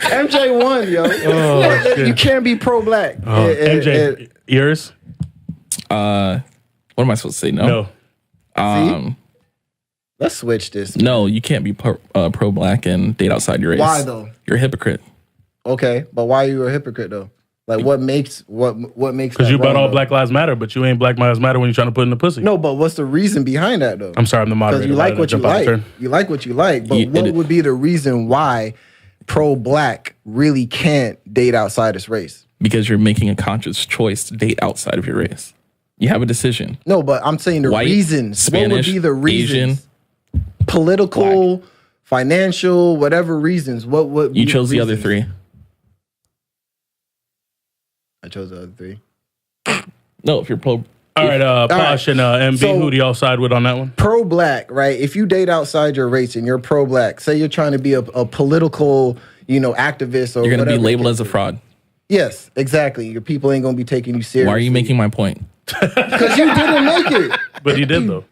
[SPEAKER 4] MJ won, yo.
[SPEAKER 1] Oh, shit.
[SPEAKER 4] You can't be pro-black.
[SPEAKER 1] MJ, yours?
[SPEAKER 3] What am I supposed to say? No.
[SPEAKER 1] No.
[SPEAKER 4] Let's switch this.
[SPEAKER 3] No, you can't be pro-black and date outside your race.
[SPEAKER 4] Why though?
[SPEAKER 3] You're a hypocrite.
[SPEAKER 4] Okay, but why are you a hypocrite though? Like, what makes
[SPEAKER 1] Because
[SPEAKER 4] that
[SPEAKER 1] you about
[SPEAKER 4] wrong,
[SPEAKER 1] all
[SPEAKER 4] though?
[SPEAKER 1] Black Lives Matter, but you ain't Black Lives Matter when you're trying to put in the pussy.
[SPEAKER 4] No, but what's the reason behind that though?
[SPEAKER 1] I'm sorry, I'm the
[SPEAKER 4] Because
[SPEAKER 1] moderator.
[SPEAKER 4] you like what you
[SPEAKER 1] Jump out of
[SPEAKER 4] like.
[SPEAKER 1] turn.
[SPEAKER 4] You like what you like. But
[SPEAKER 3] Yeah,
[SPEAKER 4] what
[SPEAKER 3] it-
[SPEAKER 4] would be the reason why pro-black really can't date outside its race?
[SPEAKER 3] Because you're making a conscious choice to date outside of your race. You have a decision.
[SPEAKER 4] No, but I'm saying the
[SPEAKER 3] White,
[SPEAKER 4] reasons. What would
[SPEAKER 3] Spanish,
[SPEAKER 4] be the reasons?
[SPEAKER 3] Asian,
[SPEAKER 4] Political, financial, whatever reasons. What would
[SPEAKER 3] You
[SPEAKER 4] be
[SPEAKER 3] chose the other
[SPEAKER 4] reasons?
[SPEAKER 3] three.
[SPEAKER 4] I chose the other three.
[SPEAKER 3] No, if you're pro.
[SPEAKER 1] All right, Posh and MB,
[SPEAKER 4] So-
[SPEAKER 1] who do y'all side with on that one?
[SPEAKER 4] Pro-black, right? If you date outside your race and you're pro-black, say you're trying to be a political, activist or
[SPEAKER 3] You're going to be
[SPEAKER 4] whatever,
[SPEAKER 3] labeled as a fraud.
[SPEAKER 4] Yes, exactly. Your people ain't gonna be taking you seriously.
[SPEAKER 3] Why are you making my point?
[SPEAKER 4] Because you didn't make it.
[SPEAKER 1] But he did though.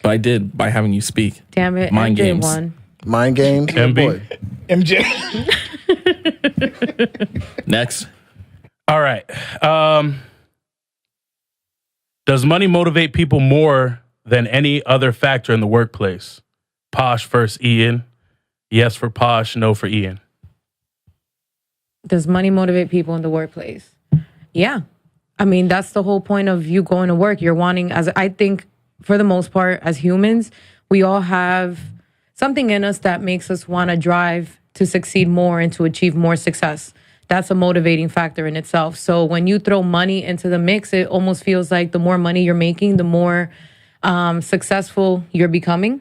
[SPEAKER 3] But I did by having you speak.
[SPEAKER 2] Damn it.
[SPEAKER 3] Mind
[SPEAKER 2] MJ
[SPEAKER 3] games.
[SPEAKER 2] won.
[SPEAKER 4] Mind games,
[SPEAKER 1] MB.
[SPEAKER 4] boy.
[SPEAKER 5] MJ.
[SPEAKER 3] Next.
[SPEAKER 1] All right. Does money motivate people more than any other factor in the workplace? Posh versus Ian. Yes for Posh, no for Ian.
[SPEAKER 2] Does money motivate people in the workplace? Yeah. I mean, that's the whole point of you going to work. You're wanting, as I think, for the most part, as humans, we all have something in us that makes us want to drive to succeed more and to achieve more success. That's a motivating factor in itself. So when you throw money into the mix, it almost feels like the more money you're making, the more successful you're becoming.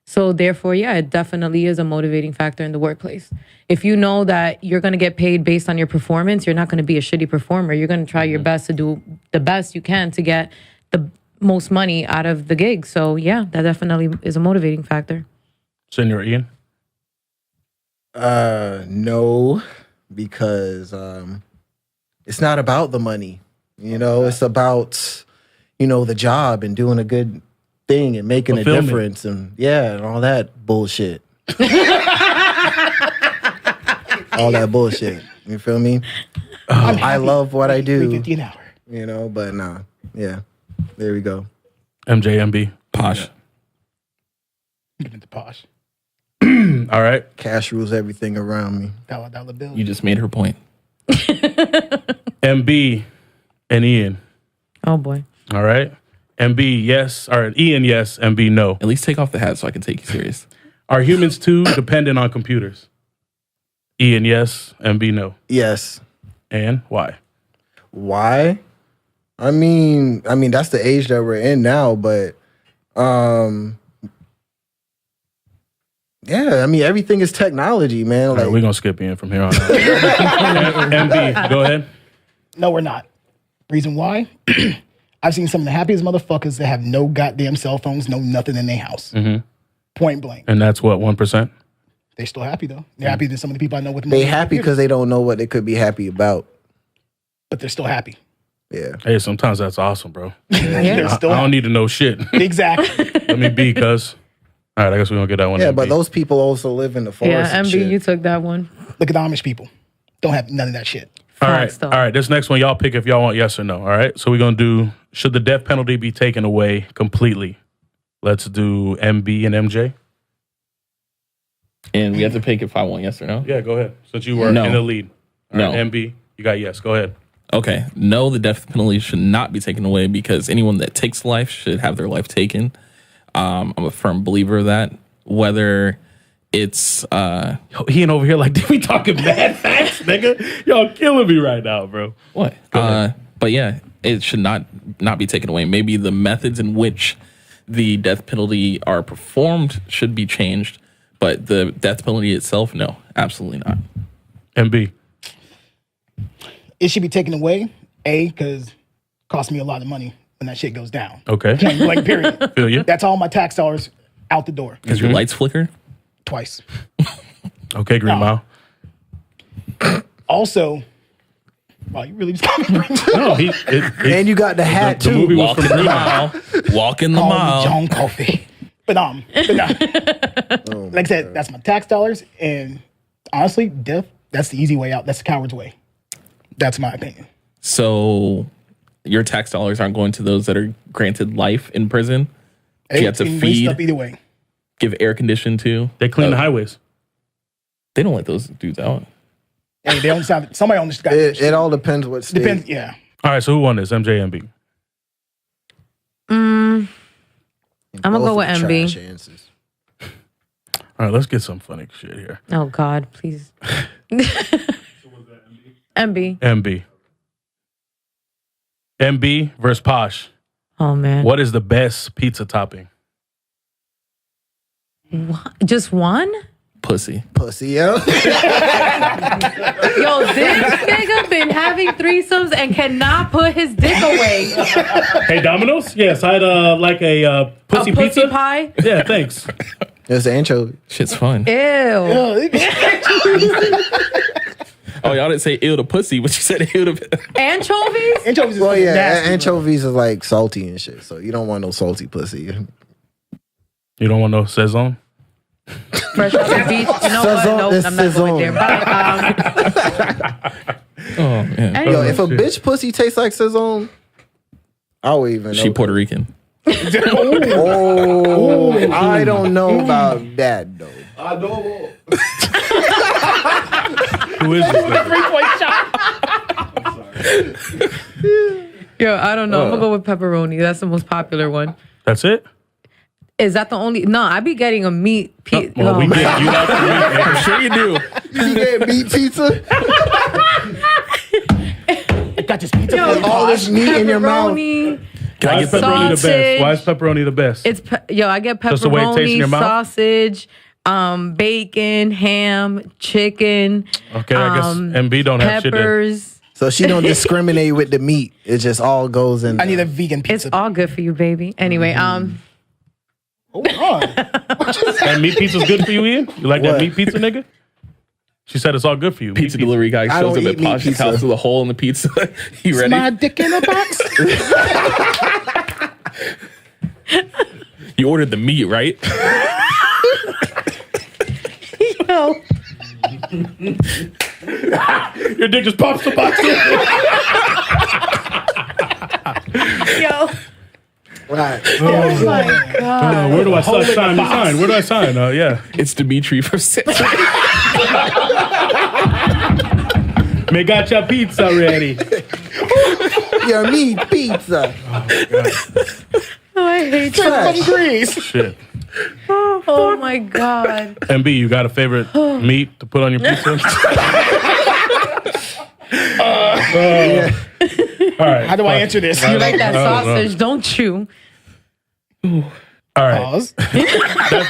[SPEAKER 2] So therefore, yeah, it definitely is a motivating factor in the workplace. If you know that you're going to get paid based on your performance, you're not going to be a shitty performer. You're going to try your best to do the best you can to get the most money out of the gig. So yeah, that definitely is a motivating factor.
[SPEAKER 1] Senor Ian?
[SPEAKER 4] No, because it's not about the money. You know, it's about, the job and doing a good thing and making a
[SPEAKER 1] Fulfillment.
[SPEAKER 4] difference and and all that bullshit. All that bullshit. You feel me? I love what I do.
[SPEAKER 5] $3.50 an hour.
[SPEAKER 4] But nah. Yeah. There we go.
[SPEAKER 1] MJMB.
[SPEAKER 3] Posh.
[SPEAKER 5] Give it to Posh.
[SPEAKER 1] All right.
[SPEAKER 4] Cash rules everything around me.
[SPEAKER 5] $1 bill.
[SPEAKER 3] You just made her point.
[SPEAKER 1] MB and Ian.
[SPEAKER 2] Oh boy.
[SPEAKER 1] All right. MB, yes. Or Ian, yes. MB, no.
[SPEAKER 3] At least take off the hat so I can take you serious.
[SPEAKER 1] Are humans too dependent on computers? Ian, yes. MB, no.
[SPEAKER 4] Yes.
[SPEAKER 1] And why?
[SPEAKER 4] Why? I mean that's the age that we're in now, but everything is technology, man.
[SPEAKER 1] All right, we're going to skip Ian from here on out. MB, go ahead.
[SPEAKER 5] No, we're not. Reason why? I've seen some of the happiest motherfuckers that have no goddamn cell phones, no nothing in their house.
[SPEAKER 1] Mm-hmm.
[SPEAKER 5] Point blank.
[SPEAKER 1] And that's what, 1%?
[SPEAKER 5] They're still happy though. They're happier than some of the people I know with
[SPEAKER 4] they
[SPEAKER 5] money.
[SPEAKER 4] happy because they don't know what they could be happy about.
[SPEAKER 5] But they're still happy.
[SPEAKER 4] Yeah.
[SPEAKER 1] Hey, sometimes that's awesome, bro.
[SPEAKER 5] They're
[SPEAKER 1] I
[SPEAKER 5] still
[SPEAKER 1] don't
[SPEAKER 5] happy.
[SPEAKER 1] need to know shit.
[SPEAKER 5] Exactly.
[SPEAKER 1] Let me be, cuz. All right, I guess we're going to get that one.
[SPEAKER 4] Yeah,
[SPEAKER 1] MB.
[SPEAKER 4] but those people also live in the forest.
[SPEAKER 2] Yeah,
[SPEAKER 4] and
[SPEAKER 2] MB,
[SPEAKER 4] shit.
[SPEAKER 2] you took that one.
[SPEAKER 5] Look at the Amish people. Don't have none of that shit.
[SPEAKER 1] All right,
[SPEAKER 2] Facts, though.
[SPEAKER 1] all right. This next one, y'all pick if y'all want yes or no. All right, so we're gonna do. Should the death penalty be taken away completely? Let's do MB and MJ.
[SPEAKER 3] And we have to pick if I want yes or no.
[SPEAKER 1] Yeah, go ahead. Since you were
[SPEAKER 3] No.
[SPEAKER 1] in the lead. All
[SPEAKER 3] No.
[SPEAKER 1] right, MB, you got yes. Go ahead.
[SPEAKER 3] Okay. No, the death penalty should not be taken away because anyone that takes life should have their life taken. I'm a firm believer of that. Whether it's
[SPEAKER 1] He ain't over here like, we talking mad facts, nigga. Y'all killing me right now, bro.
[SPEAKER 3] what?
[SPEAKER 1] Go ahead.
[SPEAKER 3] But yeah, it should not be taken away. Maybe the methods in which the death penalty are performed should be changed, but the death penalty itself, no, absolutely not.
[SPEAKER 1] MB.
[SPEAKER 5] It should be taken away, because it costs me a lot of money when that shit goes down.
[SPEAKER 1] Okay.
[SPEAKER 5] Point blank, period.
[SPEAKER 1] Feel you.
[SPEAKER 5] That's all my tax dollars out the door.
[SPEAKER 3] Because your lights flicker.
[SPEAKER 5] Twice.
[SPEAKER 1] Okay, Green
[SPEAKER 5] No.
[SPEAKER 1] Mile.
[SPEAKER 5] Also, wow, you really just got me.
[SPEAKER 1] No,
[SPEAKER 4] And you got the hat
[SPEAKER 1] the
[SPEAKER 4] too.
[SPEAKER 1] movie was
[SPEAKER 3] Walk
[SPEAKER 1] from
[SPEAKER 3] in the
[SPEAKER 1] Green Mile.
[SPEAKER 3] mile. Walk in the
[SPEAKER 5] Call me
[SPEAKER 3] mile.
[SPEAKER 5] John Coffee. But no. Like I said, that's my tax dollars, and honestly, death, that's the easy way out. That's the coward's way. That's my opinion.
[SPEAKER 3] So your tax dollars aren't going to those that are granted life in prison. You have to
[SPEAKER 5] It wastes
[SPEAKER 3] feed,
[SPEAKER 5] up either way.
[SPEAKER 3] give air condition to.
[SPEAKER 1] They clean the highways.
[SPEAKER 3] They don't let those dudes out.
[SPEAKER 5] Hey, they don't sound, somebody on this guy.
[SPEAKER 4] It all depends what state.
[SPEAKER 5] Depends. Yeah.
[SPEAKER 1] All right, so who won this? MJ, MB.
[SPEAKER 2] I'm gonna
[SPEAKER 4] Both
[SPEAKER 2] go with
[SPEAKER 4] are trash
[SPEAKER 2] MB.
[SPEAKER 4] answers.
[SPEAKER 1] All right, let's get some funny shit here.
[SPEAKER 2] Oh God, please. MB.
[SPEAKER 1] MB. MB versus Posh.
[SPEAKER 2] Oh man.
[SPEAKER 1] What is the best pizza topping?
[SPEAKER 2] What? Just one?
[SPEAKER 3] Pussy.
[SPEAKER 4] Pussy, yo.
[SPEAKER 2] Yo, this nigga been having threesomes and cannot put his dick away.
[SPEAKER 1] Hey, Domino's? Yes, I had like a pussy
[SPEAKER 2] A pussy
[SPEAKER 1] pizza.
[SPEAKER 2] pie?
[SPEAKER 1] Yeah, thanks.
[SPEAKER 4] There's the anchovy.
[SPEAKER 3] Shit's fun.
[SPEAKER 2] Ew.
[SPEAKER 3] Oh, y'all didn't say ew to pussy, but you said ew to.
[SPEAKER 2] Anchovies?
[SPEAKER 5] Anchovies is
[SPEAKER 4] Well, yeah,
[SPEAKER 5] nasty, bro.
[SPEAKER 4] anchovies is like salty and shit, so you don't want no salty pussy.
[SPEAKER 1] You don't want no saison?
[SPEAKER 2] Fresh off the beach. You know what?
[SPEAKER 4] Saison,
[SPEAKER 2] Nope,
[SPEAKER 4] it's
[SPEAKER 2] I'm not going there.
[SPEAKER 4] saison.
[SPEAKER 2] But
[SPEAKER 3] Oh man,
[SPEAKER 2] anyway.
[SPEAKER 4] Yo, if a
[SPEAKER 1] shit.
[SPEAKER 4] bitch pussy tastes like saison, I would even know.
[SPEAKER 3] she Puerto Rican.
[SPEAKER 4] Oh, I don't know about that though.
[SPEAKER 1] Who is this nigga?
[SPEAKER 5] 3-point shot.
[SPEAKER 2] Yo, I don't know. I'm gonna go with pepperoni. That's the most popular one.
[SPEAKER 1] That's it?
[SPEAKER 2] Is that the only? No, I be getting a meat.
[SPEAKER 1] Well, we get you like the meat, nigga.
[SPEAKER 3] I'm sure you do.
[SPEAKER 4] You get meat pizza,
[SPEAKER 5] Got this pizza.
[SPEAKER 2] Yo,
[SPEAKER 5] for
[SPEAKER 4] all this meat in your mouth.
[SPEAKER 2] pepperoni.
[SPEAKER 3] Can
[SPEAKER 1] Why
[SPEAKER 3] I
[SPEAKER 1] is
[SPEAKER 3] get
[SPEAKER 1] pepperoni the best?
[SPEAKER 2] Sausage.
[SPEAKER 1] Why is pepperoni the best?
[SPEAKER 2] It's I get
[SPEAKER 1] Just the way it tastes in your
[SPEAKER 2] pepperoni,
[SPEAKER 1] mouth?
[SPEAKER 2] sausage, bacon, ham, chicken.
[SPEAKER 1] Okay, I guess MB don't have shit that.
[SPEAKER 2] peppers.
[SPEAKER 4] so she don't discriminate with the meat. It just all goes in.
[SPEAKER 5] I need a
[SPEAKER 4] there.
[SPEAKER 5] vegan
[SPEAKER 2] It's
[SPEAKER 5] pizza.
[SPEAKER 2] all good for you, baby. Anyway,
[SPEAKER 5] Hold on.
[SPEAKER 1] That meat pizza's good for you, Ian? You like that
[SPEAKER 4] What?
[SPEAKER 1] meat pizza, nigga? She said it's all good for you.
[SPEAKER 3] Pizza
[SPEAKER 1] Meat
[SPEAKER 3] delivery guy
[SPEAKER 4] I
[SPEAKER 3] shows
[SPEAKER 4] don't
[SPEAKER 3] up at
[SPEAKER 4] eat meat
[SPEAKER 3] Posh's
[SPEAKER 4] pizza.
[SPEAKER 3] house with a hole in the pizza. You ready?
[SPEAKER 5] My dick in a box.
[SPEAKER 3] You ordered the meat, right?
[SPEAKER 2] yo,
[SPEAKER 1] Your dick just pops the box in.
[SPEAKER 2] yo.
[SPEAKER 4] Right.
[SPEAKER 2] Oh my god.
[SPEAKER 1] Where do I sign? Sign. Where do I sign? Yeah.
[SPEAKER 3] It's Dimitri from Century.
[SPEAKER 1] Me got your pizza ready.
[SPEAKER 4] Your meat pizza.
[SPEAKER 2] Oh, I hate you.
[SPEAKER 5] From Greece.
[SPEAKER 1] Shit.
[SPEAKER 2] Oh my god.
[SPEAKER 1] MB, you got a favorite meat to put on your pizza? All right.
[SPEAKER 5] How do I answer this?
[SPEAKER 2] You like that
[SPEAKER 1] I don't know.
[SPEAKER 2] sausage, don't you?
[SPEAKER 1] All right.
[SPEAKER 5] Pause.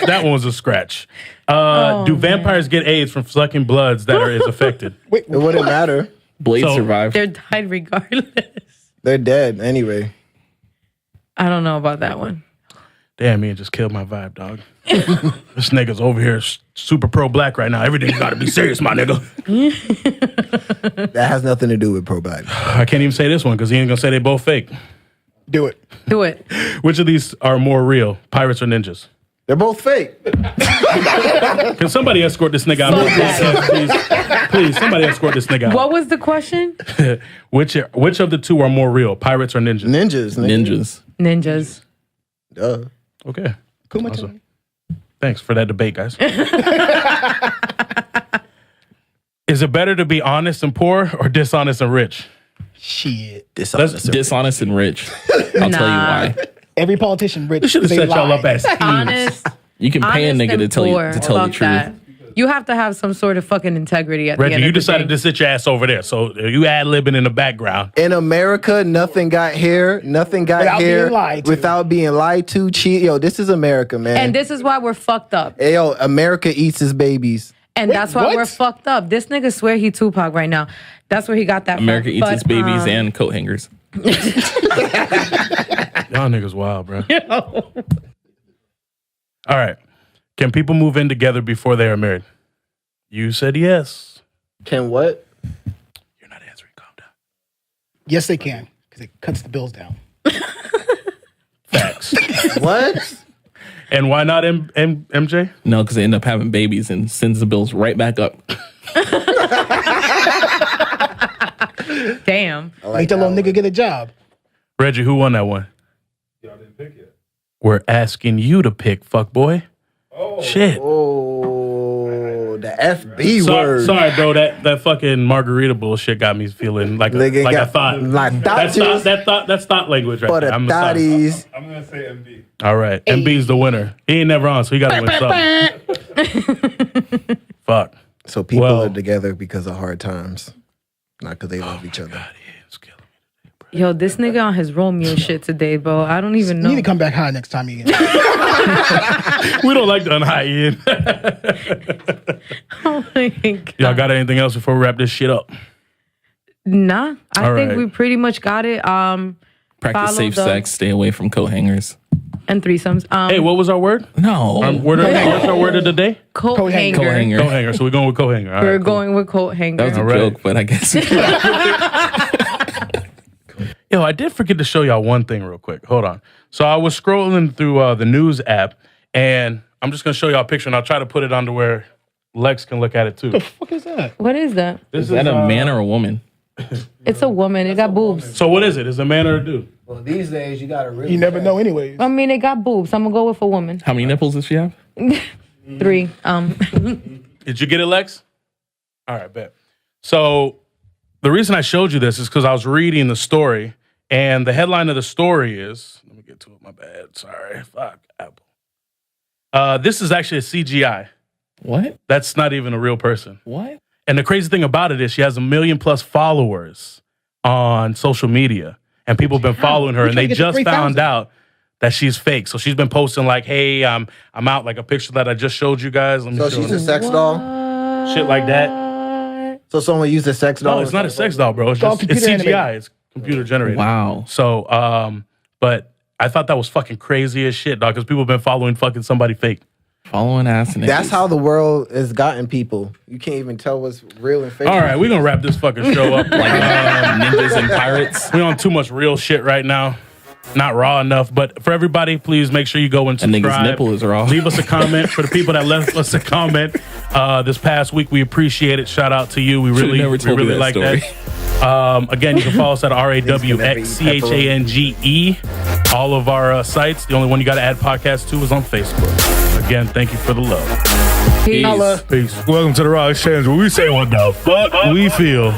[SPEAKER 1] That one was a scratch. Do vampires get AIDS from sucking bloods that is affected?
[SPEAKER 5] Wait,
[SPEAKER 4] It wouldn't matter.
[SPEAKER 3] Blade
[SPEAKER 1] So-
[SPEAKER 3] survived.
[SPEAKER 2] They're died regardless.
[SPEAKER 4] They're dead anyway.
[SPEAKER 2] I don't know about that one.
[SPEAKER 1] Damn, Ian just killed my vibe, dog. This nigga's over here super pro-black right now. Everything's got to be serious, my nigga.
[SPEAKER 4] That has nothing to do with pro-black.
[SPEAKER 1] I can't even say this one because he ain't going to say they both fake.
[SPEAKER 5] do it.
[SPEAKER 2] Do it.
[SPEAKER 1] Which of these are more real, pirates or ninjas?
[SPEAKER 4] They're both fake.
[SPEAKER 1] Can somebody escort this nigga out?
[SPEAKER 2] Fuck that.
[SPEAKER 1] Please, somebody escort this nigga out.
[SPEAKER 2] What was the question?
[SPEAKER 1] Which of the two are more real, pirates or ninjas?
[SPEAKER 4] Ninjas. nigga.
[SPEAKER 3] Ninjas.
[SPEAKER 2] Ninjas.
[SPEAKER 4] Duh.
[SPEAKER 1] Okay.
[SPEAKER 5] Kuma
[SPEAKER 1] Awesome. Thanks for that debate, guys. Is it better to be honest and poor or dishonest and rich?
[SPEAKER 5] Shit.
[SPEAKER 4] Dishonest.
[SPEAKER 3] Dishonest and rich. I'll tell you why.
[SPEAKER 5] Every politician rich.
[SPEAKER 1] We should have
[SPEAKER 5] they
[SPEAKER 1] set y'all
[SPEAKER 5] lie.
[SPEAKER 1] up as teams.
[SPEAKER 2] Honest.
[SPEAKER 3] You can pay a
[SPEAKER 2] honest
[SPEAKER 3] nigga to
[SPEAKER 2] and
[SPEAKER 3] tell
[SPEAKER 2] poor.
[SPEAKER 3] you to tell the
[SPEAKER 2] Fuck
[SPEAKER 3] truth.
[SPEAKER 2] that. You have to have some sort of fucking integrity at the
[SPEAKER 1] Reggie,
[SPEAKER 2] end
[SPEAKER 1] you
[SPEAKER 2] of the
[SPEAKER 1] decided
[SPEAKER 2] day.
[SPEAKER 1] to sit your ass over there, so you ad-libbing in the background.
[SPEAKER 4] In America, nothing got here. Nothing got
[SPEAKER 5] Without
[SPEAKER 4] here
[SPEAKER 5] being lied to.
[SPEAKER 4] without being lied to. Cheat. Yo, this is America, man.
[SPEAKER 2] And this is why we're fucked up.
[SPEAKER 4] Hey, yo, America eats its babies.
[SPEAKER 2] And that's why
[SPEAKER 5] what?
[SPEAKER 2] we're fucked up. This nigga swear he Tupac right now. That's where he got that
[SPEAKER 3] America
[SPEAKER 2] from.
[SPEAKER 3] eats its babies and coat hangers.
[SPEAKER 1] Y'all niggas wild, bro. All right. Can people move in together before they are married? You said yes.
[SPEAKER 4] Can what?
[SPEAKER 1] You're not answering. Calm down.
[SPEAKER 5] Yes, they can. Because it cuts the bills down.
[SPEAKER 1] Facts.
[SPEAKER 4] What?
[SPEAKER 1] And why not MJ?
[SPEAKER 3] No, because they end up having babies and sends the bills right back up.
[SPEAKER 2] Damn.
[SPEAKER 5] Make the little nigga get a job.
[SPEAKER 1] Reggie, who won that one?
[SPEAKER 6] Y'all didn't pick yet.
[SPEAKER 1] We're asking you to pick, fuckboy. Shit.
[SPEAKER 4] Oh, the FB word.
[SPEAKER 1] Sorry, bro. That fucking margarita bullshit got me feeling like
[SPEAKER 4] Nigga
[SPEAKER 1] I
[SPEAKER 4] got-
[SPEAKER 1] thought.
[SPEAKER 4] like
[SPEAKER 1] That's thought language right
[SPEAKER 4] For the
[SPEAKER 1] there. I'm sorry.
[SPEAKER 4] thotties.
[SPEAKER 6] I'm gonna say MB.
[SPEAKER 1] All right. MB's the winner. He ain't never on, so he got to win something. Fuck.
[SPEAKER 4] So people
[SPEAKER 1] Well-
[SPEAKER 4] are together because of hard times, not because they love each other.
[SPEAKER 1] It's killing me.
[SPEAKER 2] Yo, this nigga on his Romeo shit today, bro. I don't even
[SPEAKER 5] You
[SPEAKER 2] know.
[SPEAKER 5] need to come back high next time you get.
[SPEAKER 1] We don't like to unhide Ian.
[SPEAKER 2] Oh my God.
[SPEAKER 1] Y'all got anything else before we wrap this shit up?
[SPEAKER 2] Nah, I
[SPEAKER 1] All
[SPEAKER 2] think
[SPEAKER 1] right.
[SPEAKER 2] we pretty much got it.
[SPEAKER 3] Practice
[SPEAKER 2] Follow
[SPEAKER 3] safe
[SPEAKER 2] the-
[SPEAKER 3] sex. Stay away from coat hangers.
[SPEAKER 2] and threesomes.
[SPEAKER 1] Hey, what was our word?
[SPEAKER 3] No.
[SPEAKER 1] What's our word of the day?
[SPEAKER 2] Coat
[SPEAKER 5] Coat
[SPEAKER 2] hanger.
[SPEAKER 3] hanger.
[SPEAKER 1] Coat hanger. So we're going with coat hanger. All
[SPEAKER 2] We're
[SPEAKER 1] right, cool.
[SPEAKER 2] going with coat hanger.
[SPEAKER 3] That was a
[SPEAKER 1] All right.
[SPEAKER 3] joke, but I guess.
[SPEAKER 1] Yo, I did forget to show y'all one thing real quick. Hold on. So I was scrolling through the news app, and I'm just going to show y'all a picture, and I'll try to put it onto where Lex can look at it too.
[SPEAKER 5] The fuck is that?
[SPEAKER 2] What is that?
[SPEAKER 1] This
[SPEAKER 3] Is that a man or a woman?
[SPEAKER 2] It's a woman. It got boobs.
[SPEAKER 1] So what is it? Is it a man or a dude?
[SPEAKER 4] Well, these days you gotta really.
[SPEAKER 5] You never know, anyways.
[SPEAKER 2] I mean, it got boobs. I'm gonna go with a woman.
[SPEAKER 3] How many nipples does she have?
[SPEAKER 2] 3.
[SPEAKER 1] Did you get it, Lex? All right, bet. So the reason I showed you this is because I was reading the story, and the headline of the story is, let me get to it, my bad. Sorry. Fuck, Apple. This is actually a CGI.
[SPEAKER 3] What?
[SPEAKER 1] That's not even a real person.
[SPEAKER 3] What?
[SPEAKER 1] And the crazy thing about it is she has 1 million plus followers on social media, and people have been following her, and they just found out that she's fake. So she's been posting like, "Hey, I'm out," like a picture that I just showed you guys. Let me
[SPEAKER 4] So
[SPEAKER 1] show
[SPEAKER 4] she's
[SPEAKER 1] you.
[SPEAKER 4] a sex doll.
[SPEAKER 1] Shit like that.
[SPEAKER 4] So someone used a sex doll.
[SPEAKER 1] No, it's not a sex doll, bro. It's
[SPEAKER 5] all
[SPEAKER 1] just it's
[SPEAKER 5] computer
[SPEAKER 1] CGI.
[SPEAKER 5] animated.
[SPEAKER 1] It's computer generated.
[SPEAKER 3] Wow.
[SPEAKER 1] So, but I thought that was fucking crazy as shit, dog. Because people have been following fucking somebody fake.
[SPEAKER 3] Following ass niggas.
[SPEAKER 4] That's how the world has gotten people. You can't even tell what's real and fake.
[SPEAKER 1] All right, we're gonna wrap this fucking show up.
[SPEAKER 3] Like ninjas and pirates.
[SPEAKER 1] We're on too much real shit right now. Not raw enough. But for everybody, please make sure you go and
[SPEAKER 3] A nigga's
[SPEAKER 1] subscribe.
[SPEAKER 3] nipple is raw.
[SPEAKER 1] Leave us a comment. For the people that left us a comment this past week, we appreciate it. Shout out to you. We really like
[SPEAKER 3] story.
[SPEAKER 1] that. Again, you can follow us at RawXchange. All of our sites. The only one you got to add podcast to is on Facebook. Again, thank you for the love.
[SPEAKER 2] Peace.
[SPEAKER 1] Peace. Welcome to the RawXchange, where we say what the fuck we feel.